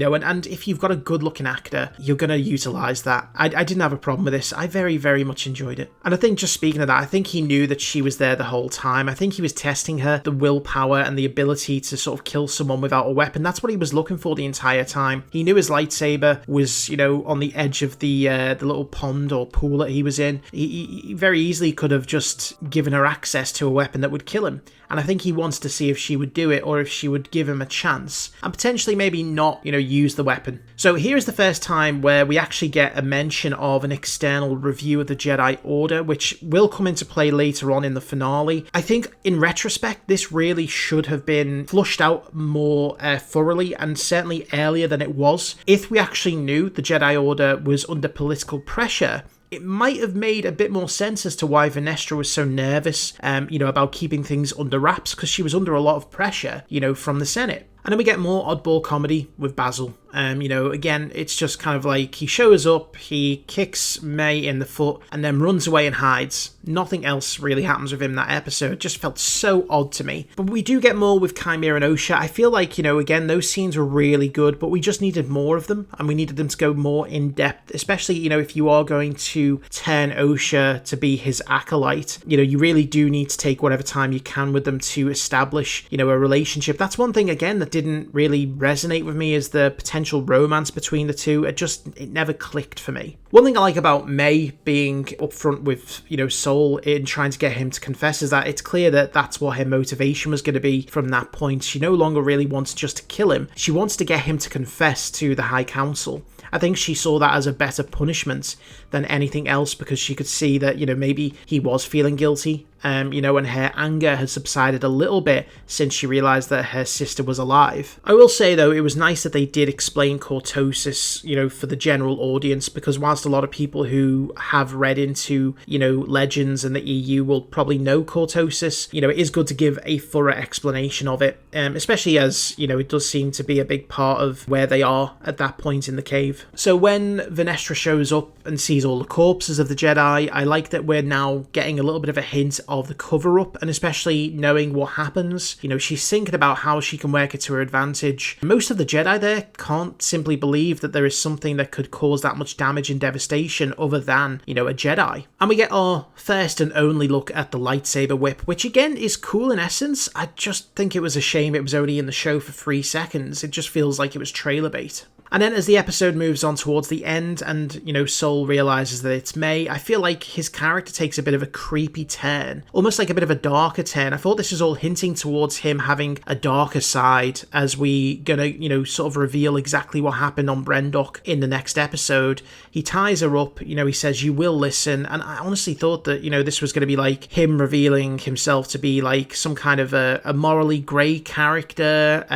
if you've got a good looking actor, you're going to utilise that. I didn't have a problem with this. I very, very much enjoyed it. And I think, just speaking of that, I think he knew that she was there the whole time. I think he was testing her, the willpower and the ability to sort of kill someone without a weapon. That's what he was looking for the entire time. He knew his lightsaber was, on the edge of the little pond or pool that he was in. He very easily could have just given her access to a weapon that would kill him. And I think he wants to see if she would do it or if she would give him a chance and potentially maybe not, use the weapon. So here is the first time where we actually get a mention of an external review of the Jedi Order, which will come into play later on in the finale. I think in retrospect, this really should have been flushed out more thoroughly and certainly earlier than it was. If we actually knew the Jedi Order was under political pressure, it might have made a bit more sense as to why Venestra was so nervous, about keeping things under wraps, because she was under a lot of pressure, from the Senate. And then we get more oddball comedy with Basil. Again, it's just kind of like he shows up, he kicks May in the foot, and then runs away and hides. Nothing else really happens with him that episode. It just felt so odd to me. But we do get more with Chimera and Osha. I feel like, again, those scenes were really good, but we just needed more of them, and we needed them to go more in depth, especially, if you are going to turn Osha to be his acolyte, you really do need to take whatever time you can with them to establish, a relationship. That's one thing, again, that didn't really resonate with me, is the potential romance between the two. It never clicked for me. One thing I like about May being upfront with, Sol in trying to get him to confess is that it's clear that that's what her motivation was going to be from that point. She no longer really wants just to kill him. She wants to get him to confess to the High Council. I think she saw that as a better punishment than anything else, because she could see that, maybe he was feeling guilty, and her anger had subsided a little bit since she realised that her sister was alive. I will say, though, it was nice that they did explain cortosis, for the general audience, because whilst a lot of people who have read into, Legends and the EU will probably know cortosis, it is good to give a thorough explanation of it, especially as, it does seem to be a big part of where they are at that point in the cave. So when Venestra shows up and sees all the corpses of the Jedi, I like that we're now getting a little bit of a hint of the cover-up, and especially knowing what happens. She's thinking about how she can work it to her advantage. Most of the Jedi there can't simply believe that there is something that could cause that much damage and devastation other than, a Jedi. And we get our first and only look at the lightsaber whip, which again is cool in essence. I just think it was a shame it was only in the show for 3 seconds. It just feels like it was trailer bait. And then as the episode moves on towards the end and, Sol realises that it's May, I feel like his character takes a bit of a creepy turn, almost like a bit of a darker turn. I thought this was all hinting towards him having a darker side as we gonna, sort of reveal exactly what happened on Brendok in the next episode. He ties her up, he says, "You will listen." And I honestly thought that, this was going to be like him revealing himself to be like some kind of a morally grey character,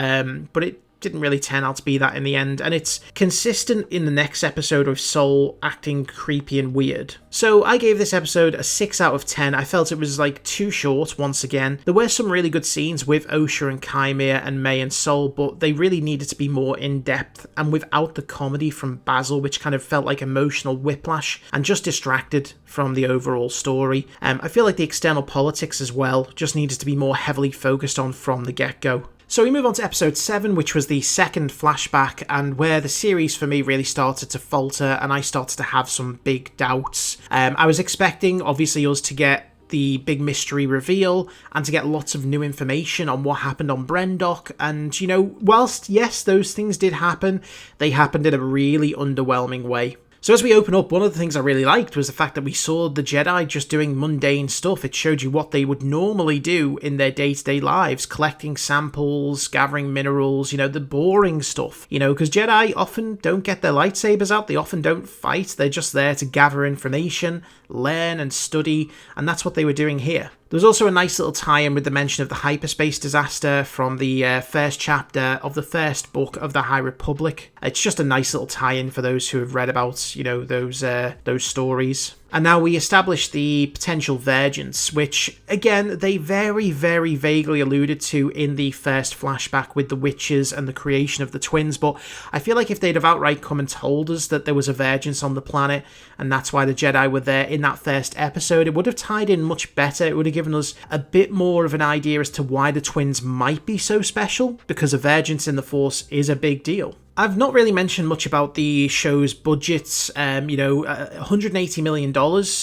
but it didn't really turn out to be that in the end, and it's consistent in the next episode of Sol acting creepy and weird. So I gave this episode a 6 out of 10. I felt it was like too short once again. There were some really good scenes with Osha and Chimera and May and Sol, but they really needed to be more in depth and without the comedy from Basil, which kind of felt like emotional whiplash and just distracted from the overall story. I feel like the external politics as well just needed to be more heavily focused on from the get-go. So we move on to episode 7, which was the second flashback, and where the series for me really started to falter and I started to have some big doubts. I was expecting, obviously, us to get the big mystery reveal and to get lots of new information on what happened on Brendok, and, whilst, yes, those things did happen, they happened in a really underwhelming way. So as we open up, one of the things I really liked was the fact that we saw the Jedi just doing mundane stuff. It showed you what they would normally do in their day-to-day lives, collecting samples, gathering minerals, the boring stuff, because Jedi often don't get their lightsabers out, they often don't fight, they're just there to gather information, learn and study, and that's what they were doing here. There was also a nice little tie-in with the mention of the hyperspace disaster from the first chapter of the first book of the High Republic. It's just a nice little tie-in for those who have read about, those stories. And now we establish the potential vergence, which, again, they very, very vaguely alluded to in the first flashback with the witches and the creation of the twins, but I feel like if they'd have outright come and told us that there was a vergence on the planet, and that's why the Jedi were there in that first episode, it would have tied in much better. It would have given us a bit more of an idea as to why the twins might be so special, because a vergence in the Force is a big deal. I've not really mentioned much about the show's budgets. $180 million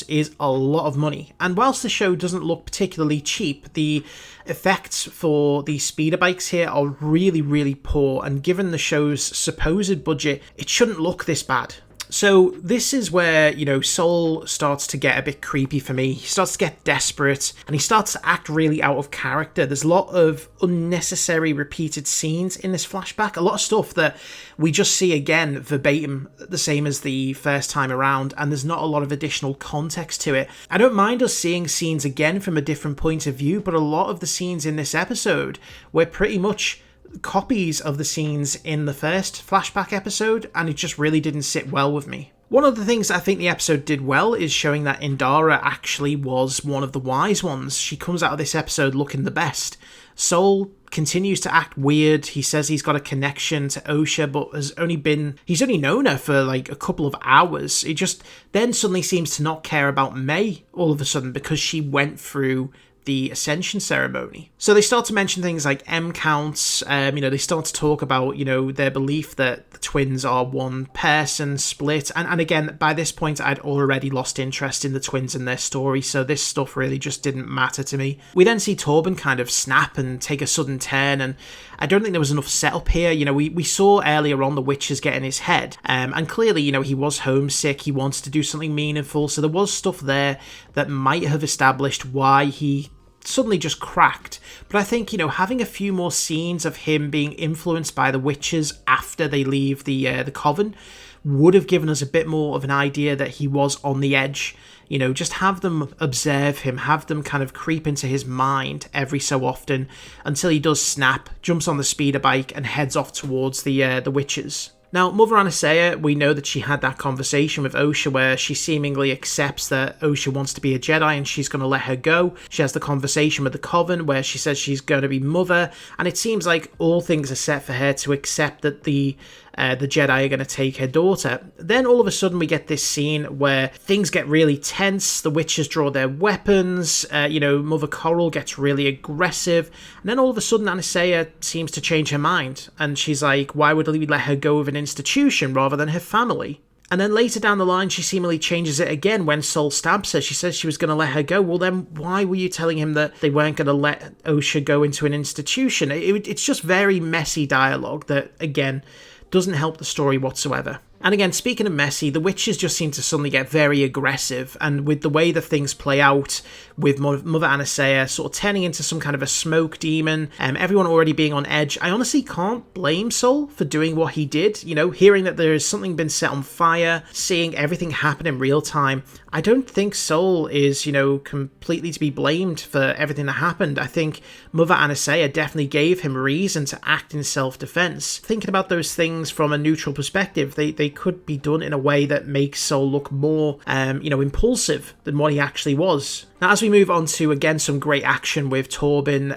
is a lot of money. And whilst the show doesn't look particularly cheap, the effects for the speeder bikes here are really, really poor. And given the show's supposed budget, it shouldn't look this bad. So this is where, Sol starts to get a bit creepy for me. He starts to get desperate and he starts to act really out of character. There's a lot of unnecessary repeated scenes in this flashback. A lot of stuff that we just see again verbatim, the same as the first time around, and there's not a lot of additional context to it. I don't mind us seeing scenes again from a different point of view, but a lot of the scenes in this episode were pretty much copies of the scenes in the first flashback episode, and it just really didn't sit well with me. One of the things I think the episode did well is showing that Indara actually was one of the wise ones. She comes out of this episode looking the best. Sol continues to act weird. He says he's got a connection to Osha, but he's only known her for like a couple of hours. It just then suddenly seems to not care about May all of a sudden because she went through the Ascension ceremony. So they start to mention things like M counts, they start to talk about, their belief that the twins are one person split. And again, by this point, I'd already lost interest in the twins and their story, so this stuff really just didn't matter to me. We then see Torben kind of snap and take a sudden turn, and I don't think there was enough setup here. We saw earlier on the witches get in his head, and clearly, he was homesick, he wanted to do something meaningful, so there was stuff there that might have established why he suddenly just cracked. But I think, having a few more scenes of him being influenced by the witches after they leave the coven would have given us a bit more of an idea that he was on the edge. Just have them observe him, have them kind of creep into his mind every so often until he does snap, jumps on the speeder bike and heads off towards the witches. Now, Mother Anastasia, we know that she had that conversation with Osha where she seemingly accepts that Osha wants to be a Jedi and she's going to let her go. She has the conversation with the Coven where she says she's going to be Mother, and it seems like all things are set for her to accept that the Jedi are going to take her daughter. Then all of a sudden we get this scene where things get really tense, the witches draw their weapons, Mother Coral gets really aggressive, and then all of a sudden Anastasia seems to change her mind, and she's like, why would we let her go with an institution rather than her family? And then later down the line, she seemingly changes it again when Sol stabs her. She says she was going to let her go. Well, then why were you telling him that they weren't going to let Osha go into an institution? It's just very messy dialogue that, again, doesn't help the story whatsoever. And again, speaking of messy, the witches just seem to suddenly get very aggressive, and with the way that things play out, with Mother Anastasia sort of turning into some kind of a smoke demon, everyone already being on edge, I honestly can't blame Sol for doing what he did. Hearing that there is something been set on fire, seeing everything happen in real time, I don't think Sol is, completely to be blamed for everything that happened. I think Mother Anastasia definitely gave him reason to act in self-defense. Thinking about those things from a neutral perspective, they could be done in a way that makes Sol look more, impulsive than what he actually was. Now, as we move on to, again, some great action with Torben,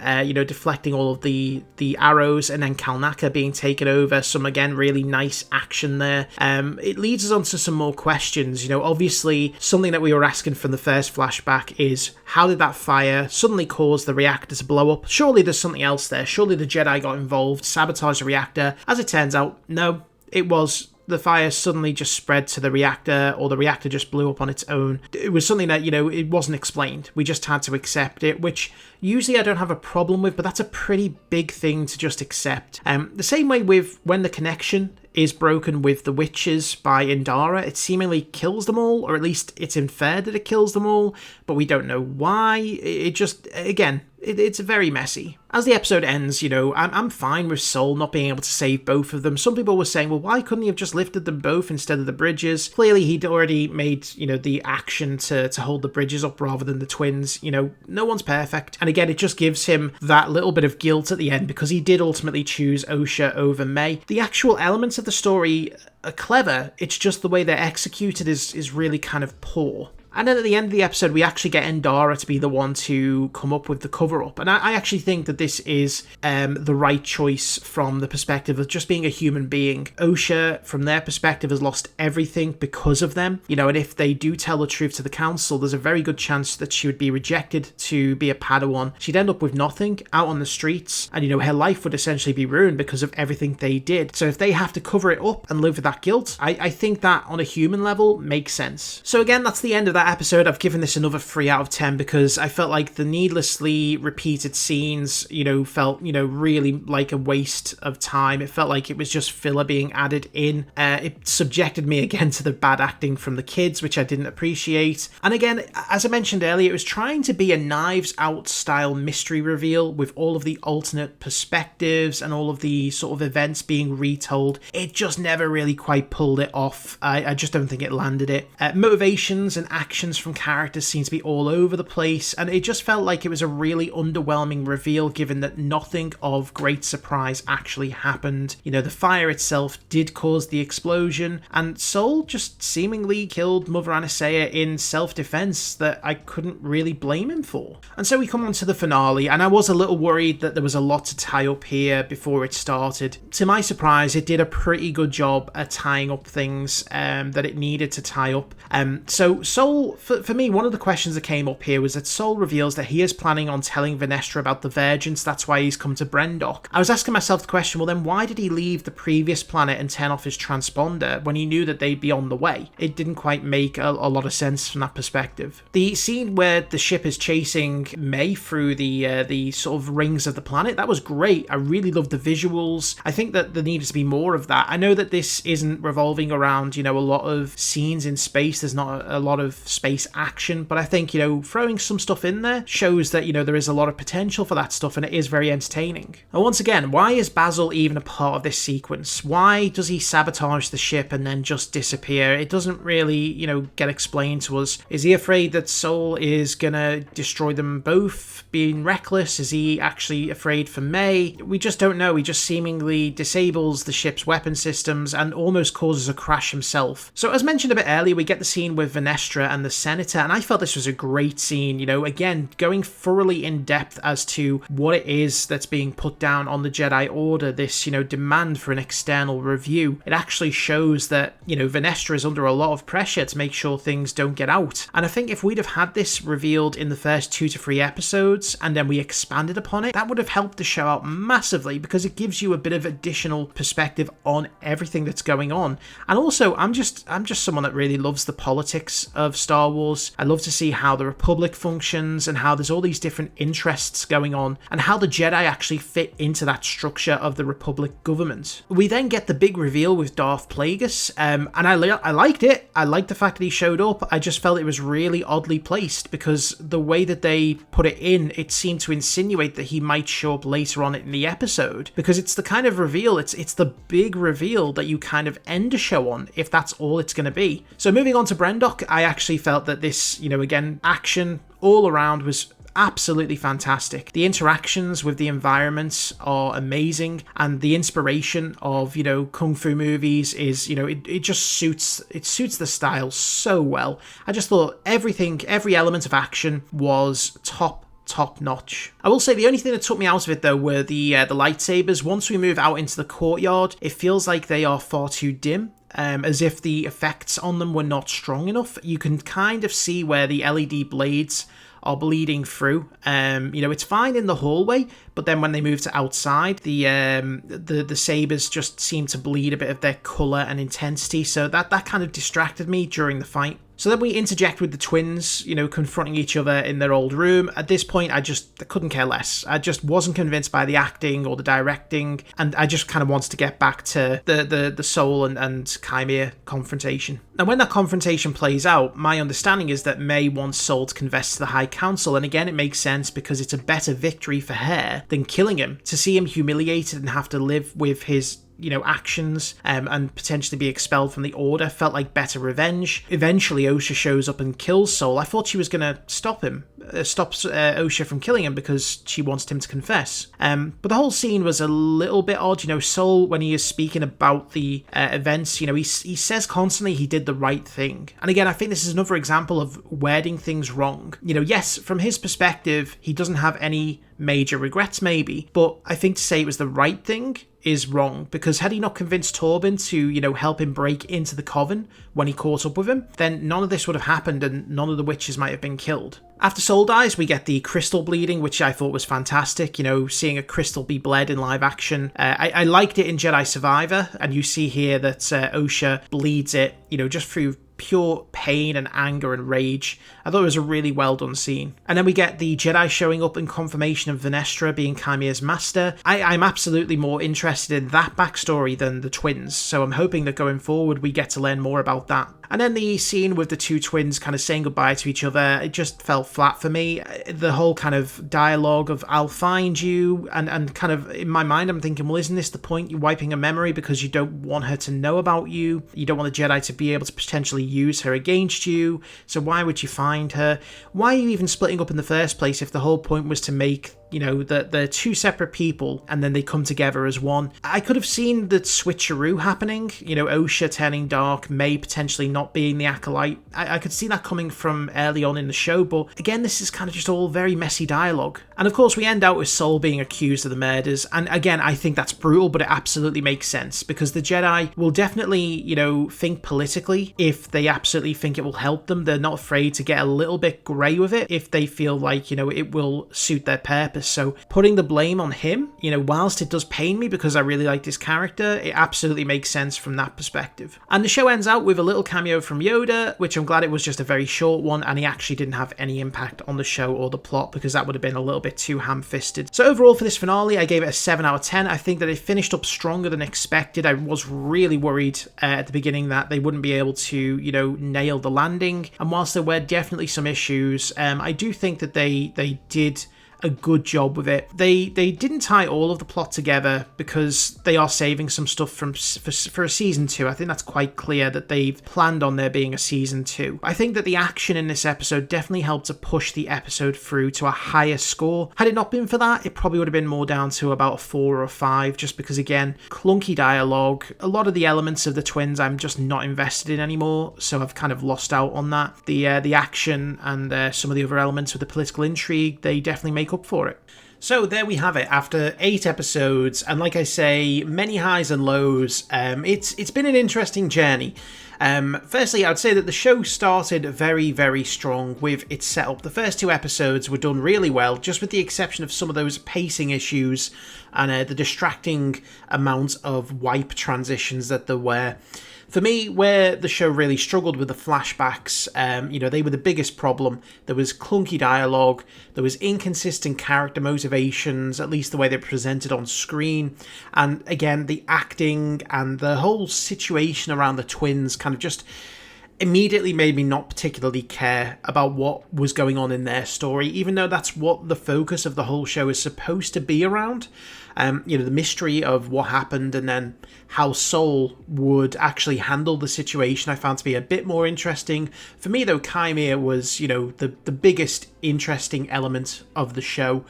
deflecting all of the arrows, and then Kalnaka being taken over, some, again, really nice action there. It leads us on to some more questions. Obviously, something that we were asking from the first flashback is, how did that fire suddenly cause the reactor to blow up? Surely there's something else there. Surely the Jedi got involved, sabotaged the reactor. As it turns out, no, it was the fire suddenly just spread to the reactor, or the reactor just blew up on its own. It was something that, it wasn't explained. We just had to accept it, which usually I don't have a problem with, but that's a pretty big thing to just accept. The same way with when the connection is broken with the witches by Indara, it seemingly kills them all, or at least it's inferred that it kills them all, but we don't know why. It just, again, it's very messy. As the episode ends, I'm fine with Sol not being able to save both of them. Some people were saying, well, why couldn't he have just lifted them both instead of the bridges? Clearly, he'd already made, the action to hold the bridges up rather than the twins. No one's perfect. And again, it just gives him that little bit of guilt at the end because he did ultimately choose Osha over May. The actual elements of the story are clever. It's just the way they're executed is really kind of poor. And then at the end of the episode, we actually get Endara to be the one to come up with the cover-up. And I actually think that this is the right choice from the perspective of just being a human being. Osha, from their perspective, has lost everything because of them. And if they do tell the truth to the council, there's a very good chance that she would be rejected to be a Padawan. She'd end up with nothing out on the streets, and her life would essentially be ruined because of everything they did. So if they have to cover it up and live with that guilt, I think that on a human level makes sense. So again, that's the end of that episode. I've given this another 3 out of 10 because I felt like the needlessly repeated scenes, felt, really like a waste of time. It felt like it was just filler being added in. It subjected me again to the bad acting from the kids, which I didn't appreciate. And again, as I mentioned earlier, it was trying to be a Knives Out style mystery reveal with all of the alternate perspectives and all of the sort of events being retold. It just never really quite pulled it off. I just don't think it landed it. Motivations and actions from characters seem to be all over the place, and it just felt like it was a really underwhelming reveal given that nothing of great surprise actually happened. The fire itself did cause the explosion, and Soul just seemingly killed Mother Anasea in self-defense that I couldn't really blame him for. And so we come on to the finale, and I was a little worried that there was a lot to tie up here before it started. To my surprise, it did a pretty good job at tying up things that it needed to tie up. So Soul, for me, one of the questions that came up here was that Soul reveals that he is planning on telling Venestra about the Virgins. That's why he's come to Brendok. I was asking myself the question, well then why did he leave the previous planet and turn off his transponder when he knew that they'd be on the way? It didn't quite make a lot of sense from that perspective. The scene where the ship is chasing May through the sort of rings of the planet, that was great. I really loved the visuals. I think that there needed to be more of that. I know that this isn't revolving around, a lot of scenes in space. There's not a lot of space action, but I think, throwing some stuff in there shows that, there is a lot of potential for that stuff, and it is very entertaining. And once again, why is Basil even a part of this sequence? Why does he sabotage the ship and then just disappear? It doesn't really, get explained to us. Is he afraid that Soul is gonna destroy them both, being reckless? Is he actually afraid for May? We just don't know. He just seemingly disables the ship's weapon systems and almost causes a crash himself. So as mentioned a bit earlier, we get the scene with Venestra and the Senator, and I felt this was a great scene, again, going thoroughly in depth as to what it is that's being put down on the Jedi Order, this, demand for an external review. It actually shows that, Venestra is under a lot of pressure to make sure things don't get out. And I think if we'd have had this revealed in the first 2 to 3 episodes, and then we expanded upon it, that would have helped the show out massively, because it gives you a bit of additional perspective on everything that's going on. And also, I'm just someone that really loves the politics of Star Wars. I love to see how the Republic functions and how there's all these different interests going on and how the Jedi actually fit into that structure of the Republic government. We then get the big reveal with Darth Plagueis, and I liked it. I liked the fact that he showed up. I just felt it was really oddly placed, because the way that they put it in, it seemed to insinuate that he might show up later on in the episode, because it's the kind of reveal, it's the big reveal that you kind of end a show on, if that's all it's going to be. So moving on to Brendok, I actually felt that this, again, action all around was absolutely fantastic. The interactions with the environments are amazing, and the inspiration of, kung fu movies is, it just suits the style so well. I just thought every element of action was top notch. I will say the only thing that took me out of it though were the lightsabers. Once we move out into the courtyard, it feels like they are far too dim. As if the effects on them were not strong enough. You can kind of see where the LED blades are bleeding through. It's fine in the hallway, but then when they move to outside, the sabers just seem to bleed a bit of their colour and intensity, so that kind of distracted me during the fight. So then we interject with the twins, confronting each other in their old room. At this point, I couldn't care less. I just wasn't convinced by the acting or the directing, and I just kind of wanted to get back to the Soul and Chimera confrontation. Now, when that confrontation plays out, my understanding is that May wants Soul to confess to the High Council, and again, it makes sense because it's a better victory for her than killing him. To see him humiliated and have to live with his actions and potentially be expelled from the Order felt like better revenge. Eventually, Osha shows up and kills Soul. I thought she was going to stop Osha from killing him because she wanted him to confess. But the whole scene was a little bit odd. Soul, when he is speaking about the events, he says constantly he did the right thing. And again, I think this is another example of wording things wrong. Yes, from his perspective, he doesn't have any major regrets maybe, but I think to say it was the right thing is wrong, because had he not convinced Torben to, help him break into the Coven when he caught up with him, then none of this would have happened and none of the witches might have been killed. After Soul dies, we get the crystal bleeding, which I thought was fantastic. Seeing a crystal be bled in live action. I liked it in Jedi Survivor, and you see here that Osha bleeds it, just through pure pain and anger and rage. I thought it was a really well done scene. And then we get the Jedi showing up in confirmation of Venestra being Chimea's master. I'm absolutely more interested in that backstory than the twins, so I'm hoping that going forward we get to learn more about that. And then the scene with the two twins kind of saying goodbye to each other, it just fell flat for me. The whole kind of dialogue of I'll find you, and kind of in my mind I'm thinking, well, isn't this the point? You're wiping a memory because you don't want her to know about you. You don't want the Jedi to be able to potentially use her against you. So why would you find her? Why are you even splitting up in the first place if the whole point was to make that they're two separate people and then they come together as one? I could have seen the switcheroo happening, Osha turning dark, May potentially not being the Acolyte. I could see that coming from early on in the show, but again, this is kind of just all very messy dialogue. And of course, we end out with Soul being accused of the murders, and again, I think that's brutal, but it absolutely makes sense, because the Jedi will definitely, think politically if they absolutely think it will help them. They're not afraid to get a little bit grey with it if they feel like, it will suit their purpose. So putting the blame on him, whilst it does pain me because I really like this character, it absolutely makes sense from that perspective. And the show ends out with a little cameo from Yoda, which I'm glad it was just a very short one, and he actually didn't have any impact on the show or the plot, because that would have been a little bit too ham-fisted. So overall for this finale, I gave it a 7 out of 10. I think that it finished up stronger than expected. I was really worried at the beginning that they wouldn't be able to, nail the landing. And whilst there were definitely some issues, I do think that they did a good job with it. They didn't tie all of the plot together because they are saving some stuff for a season 2. I think that's quite clear that they've planned on there being a season 2. I think that the action in this episode definitely helped to push the episode through to a higher score. Had it not been for that, it probably would have been more down to about a 4 or a 5, just because, again, clunky dialogue. A lot of the elements of the twins I'm just not invested in anymore, so I've kind of lost out on that. The action and some of the other elements with the political intrigue, they definitely make up for it. So there we have it, after 8 episodes, and like I say, many highs and lows. It's been an interesting journey. Firstly, I would say that the show started very, very strong with its setup. The first 2 episodes were done really well, just with the exception of some of those pacing issues and the distracting amount of wipe transitions that there were. For me, where the show really struggled with the flashbacks, they were the biggest problem. There was clunky dialogue, there was inconsistent character motivations, at least the way they were presented on screen, and again, the acting and the whole situation around the twins kind of just immediately made me not particularly care about what was going on in their story, even though that's what the focus of the whole show is supposed to be around. The mystery of what happened and then how Soul would actually handle the situation I found to be a bit more interesting. For me, though, Chimera was, the biggest interesting element of the show.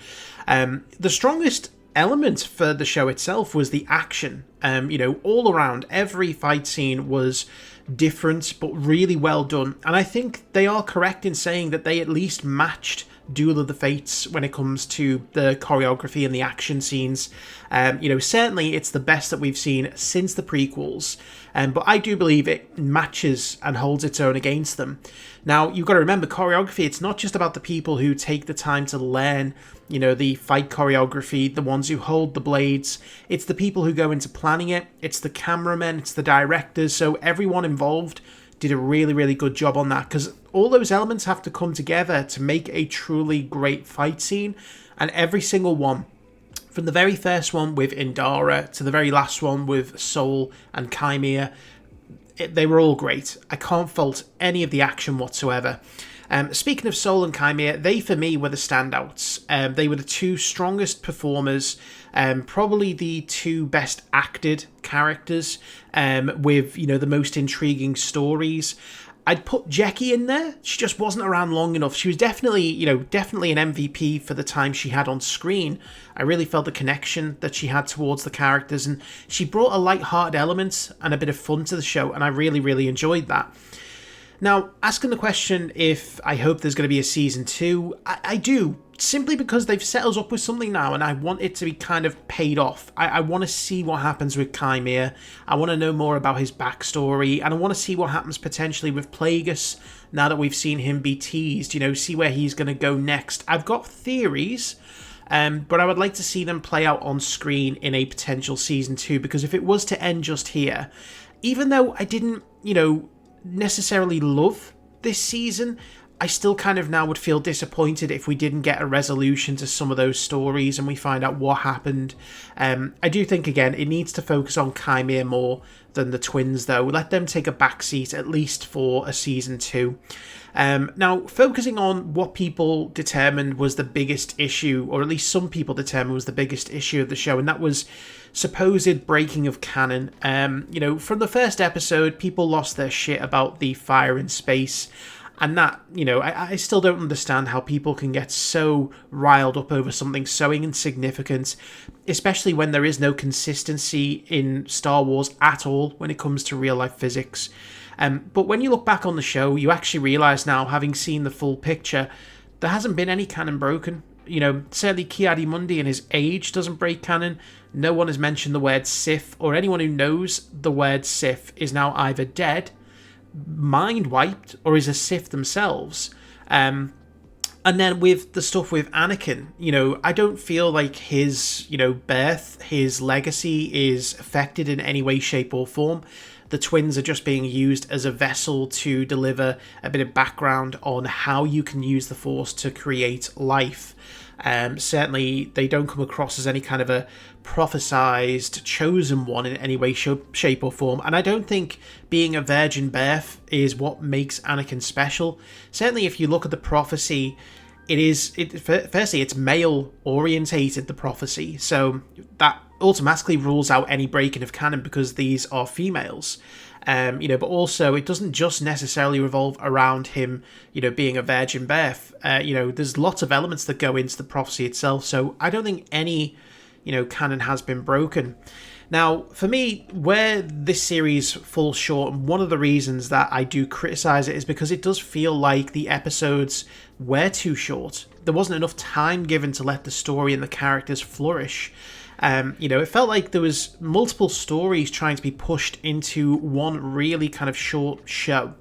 The strongest element for the show itself was the action. All around, every fight scene was different but really well done. And I think they are correct in saying that they at least matched Duel of the Fates when it comes to the choreography and the action scenes. Certainly it's the best that we've seen since the prequels, but I do believe it matches and holds its own against them. Now, you've got to remember, choreography, it's not just about the people who take the time to learn, the fight choreography, the ones who hold the blades. It's the people who go into planning it, it's the cameramen, it's the directors, so everyone involved did a really, really good job on that, because all those elements have to come together to make a truly great fight scene, and every single one, from the very first one with Indara to the very last one with Soul and Chimera, they were all great. I can't fault any of the action whatsoever. Speaking of Soul and Chimera, they for me were the standouts. They were the two strongest performers, probably the two best acted characters, with the most intriguing stories. I'd put Jackie in there. She just wasn't around long enough. She was definitely an MVP for the time she had on screen. I really felt the connection that she had towards the characters, and she brought a light-hearted element and a bit of fun to the show, and I really, really enjoyed that. Now, asking the question if I hope there's going to be a season 2, I do, simply because they've set us up with something now and I want it to be kind of paid off. I want to see what happens with Chimera, I want to know more about his backstory, and I want to see what happens potentially with Plagueis now that we've seen him be teased, see where he's going to go next. I've got theories, but I would like to see them play out on screen in a potential season 2, because if it was to end just here, even though I didn't, necessarily love this season, I still kind of now would feel disappointed if we didn't get a resolution to some of those stories and we find out what happened. I do think, again, it needs to focus on Chimera more than the twins, though. Let them take a backseat, at least for a season 2. Now, focusing on what people determined was the biggest issue, or at least some people determined was the biggest issue of the show, and that was supposed breaking of canon. From the first episode, people lost their shit about the fire in space, and that, I still don't understand how people can get so riled up over something so insignificant, especially when there is no consistency in Star Wars at all when it comes to real-life physics. But when you look back on the show, you actually realise now, having seen the full picture, there hasn't been any canon broken. Certainly Ki-Adi-Mundi and his age doesn't break canon. No one has mentioned the word Sith, or anyone who knows the word Sith is now either dead, mind wiped, or is a Sith themselves. And then with the stuff with Anakin, I don't feel like his, birth, his legacy is affected in any way, shape or form. The twins are just being used as a vessel to deliver a bit of background on how you can use the Force to create life. Certainly, they don't come across as any kind of a prophesized, chosen one in any way, shape or form. And I don't think being a virgin birth is what makes Anakin special. Certainly, if you look at the prophecy, firstly, it's male orientated, the prophecy. So that automatically rules out any breaking of canon because these are females. But also it doesn't just necessarily revolve around him, being a virgin birth. There's lots of elements that go into the prophecy itself. So I don't think any, canon has been broken. Now, for me, where this series falls short, and one of the reasons that I do criticise it is because it does feel like the episodes were too short. There wasn't enough time given to let the story and the characters flourish. It felt like there was multiple stories trying to be pushed into one really kind of short show.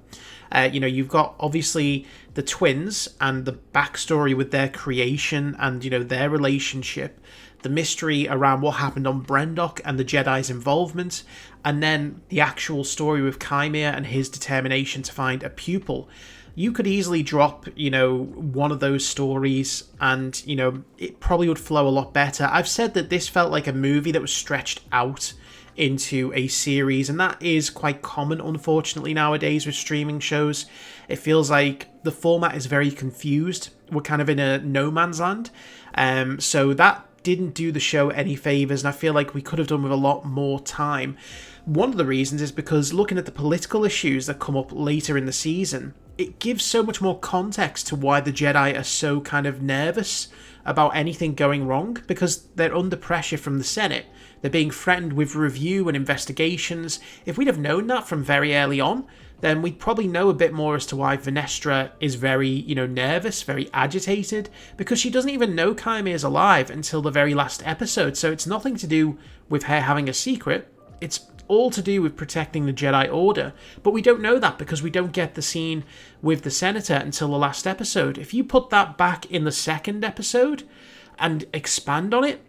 You've got obviously the twins and the backstory with their creation and, their relationship, the mystery around what happened on Brendok and the Jedi's involvement, and then the actual story with Chimera and his determination to find a pupil. You could easily drop, one of those stories and, it probably would flow a lot better. I've said that this felt like a movie that was stretched out into a series, and that is quite common, unfortunately, nowadays with streaming shows. It feels like the format is very confused. We're kind of in a no man's land. So that didn't do the show any favours, and I feel like we could have done with a lot more time. One of the reasons is because looking at the political issues that come up later in the season, it gives so much more context to why the Jedi are so kind of nervous about anything going wrong, because they're under pressure from the Senate. They're being threatened with review and investigations. If we'd have known that from very early on, then we'd probably know a bit more as to why Venestra is very, nervous, very agitated, because she doesn't even know Chimera is alive until the very last episode. So it's nothing to do with her having a secret. It's all to do with protecting the Jedi Order, but we don't know that because we don't get the scene with the Senator until the last episode. If you put that back in the second episode and expand on it,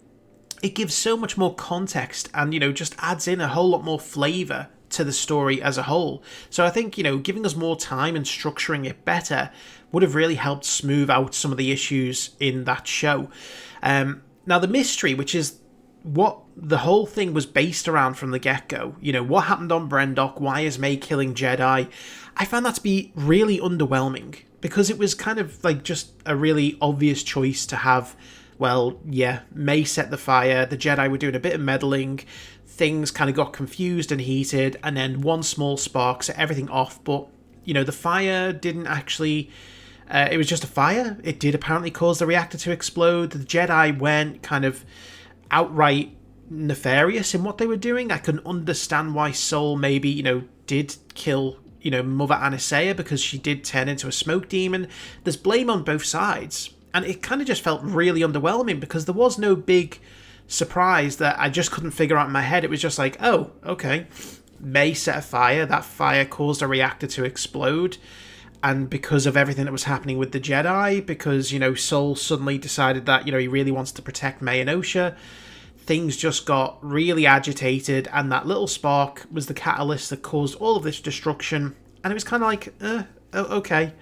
it gives so much more context and, just adds in a whole lot more flavour to the story as a whole. So I think, giving us more time and structuring it better would have really helped smooth out some of the issues in that show. Now, the mystery, which is what the whole thing was based around from the get-go, what happened on Brendok, why is May killing Jedi, I found that to be really underwhelming. because it was kind of like just a really obvious choice to have, well, yeah, May set the fire, the Jedi were doing a bit of meddling, things kind of got confused and heated, and then one small spark set everything off. But, you know, the fire didn't actually... it was just a fire. It did apparently cause the reactor to explode. The Jedi weren't kind of outright nefarious in what they were doing. I can understand why Sol maybe, you know, did kill, you know, Mother Anastasia, because she did turn into a smoke demon. There's blame on both sides. And it kind of just felt really underwhelming because there was no big surprise that I just couldn't figure out in my head. It was just like, oh, okay, May set a fire. That fire caused a reactor to explode. And because of everything that was happening with the Jedi, because, you know, Sol suddenly decided that, you know, he really wants to protect May and Osha, things just got really agitated, and that little spark was the catalyst that caused all of this destruction. And it was kind of like, okay.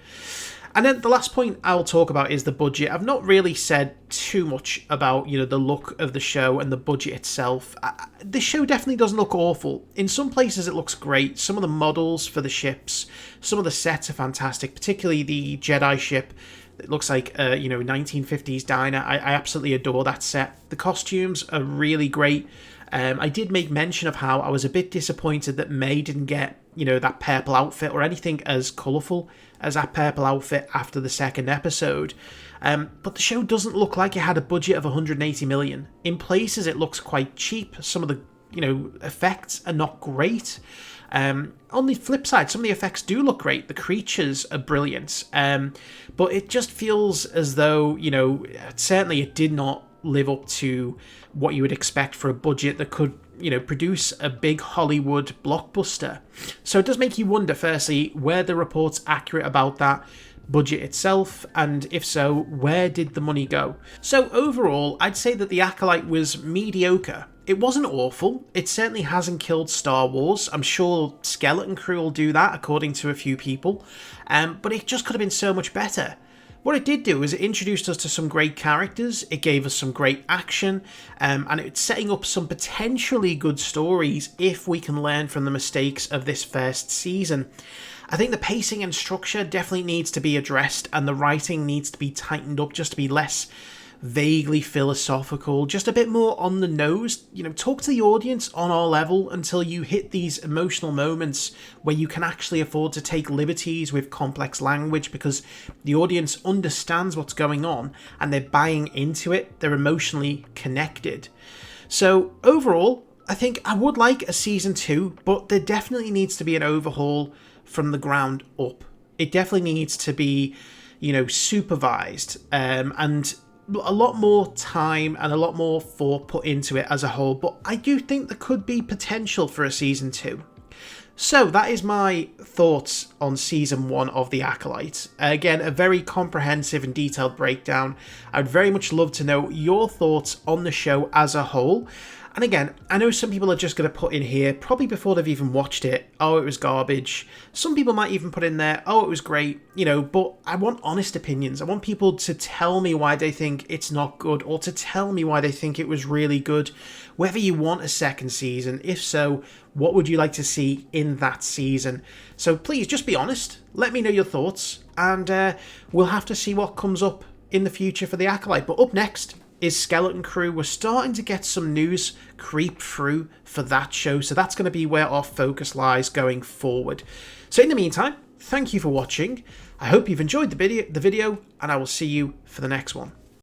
And then the last point I'll talk about is the budget. I've not really said too much about, you know, the look of the show and the budget itself. This show definitely doesn't look awful. In some places it looks great. Some of the models for the ships, some of the sets are fantastic, particularly the Jedi ship. It looks like a, you know, 1950s diner. I absolutely adore that set. The costumes are really great. I did make mention of how I was a bit disappointed that May didn't get, you know, that purple outfit or anything as colourful as that purple outfit after the second episode. But the show doesn't look like it had a budget of 180 million. In places it looks quite cheap. Some of the, you know, effects are not great. On the flip side, some of the effects do look great. The creatures are brilliant. But it just feels as though, you know, certainly it did not live up to what you would expect for a budget that could, you know, produce a big Hollywood blockbuster. So it does make you wonder, firstly, were the reports accurate about that budget itself, and if so, where did the money go? So overall, I'd say that The Acolyte was mediocre. It wasn't awful. It certainly hasn't killed Star Wars. I'm sure Skeleton Crew will do that, according to a few people. But it just could have been so much better. What it did do is it introduced us to some great characters, it gave us some great action, and it's setting up some potentially good stories if we can learn from the mistakes of this first season. I think the pacing and structure definitely needs to be addressed, and the writing needs to be tightened up just to be less vaguely philosophical, just a bit more on the nose. You know, talk to the audience on our level until you hit these emotional moments where you can actually afford to take liberties with complex language, because the audience understands what's going on and they're buying into it, they're emotionally connected. So overall, I think I would like a season 2, but there definitely needs to be an overhaul from the ground up. It definitely needs to be, you know, supervised, and a lot more time and a lot more thought put into it as a whole, but I do think there could be potential for a season 2. So that is my thoughts on season 1 of The Acolyte. Again, a very comprehensive and detailed breakdown. I'd very much love to know your thoughts on the show as a whole. And again, I know some people are just going to put in here, probably before they've even watched it, oh, it was garbage. Some people might even put in there, oh, it was great, you know, but I want honest opinions. I want people to tell me why they think it's not good, or to tell me why they think it was really good. Whether you want a second season, if so, what would you like to see in that season? So please, just be honest, let me know your thoughts, and we'll have to see what comes up in the future for The Acolyte. But up next is Skeleton Crew. We're starting to get some news creep through for that show, so that's going to be where our focus lies going forward. So in the meantime, thank you for watching. I hope you've enjoyed the video, and I will see you for the next one.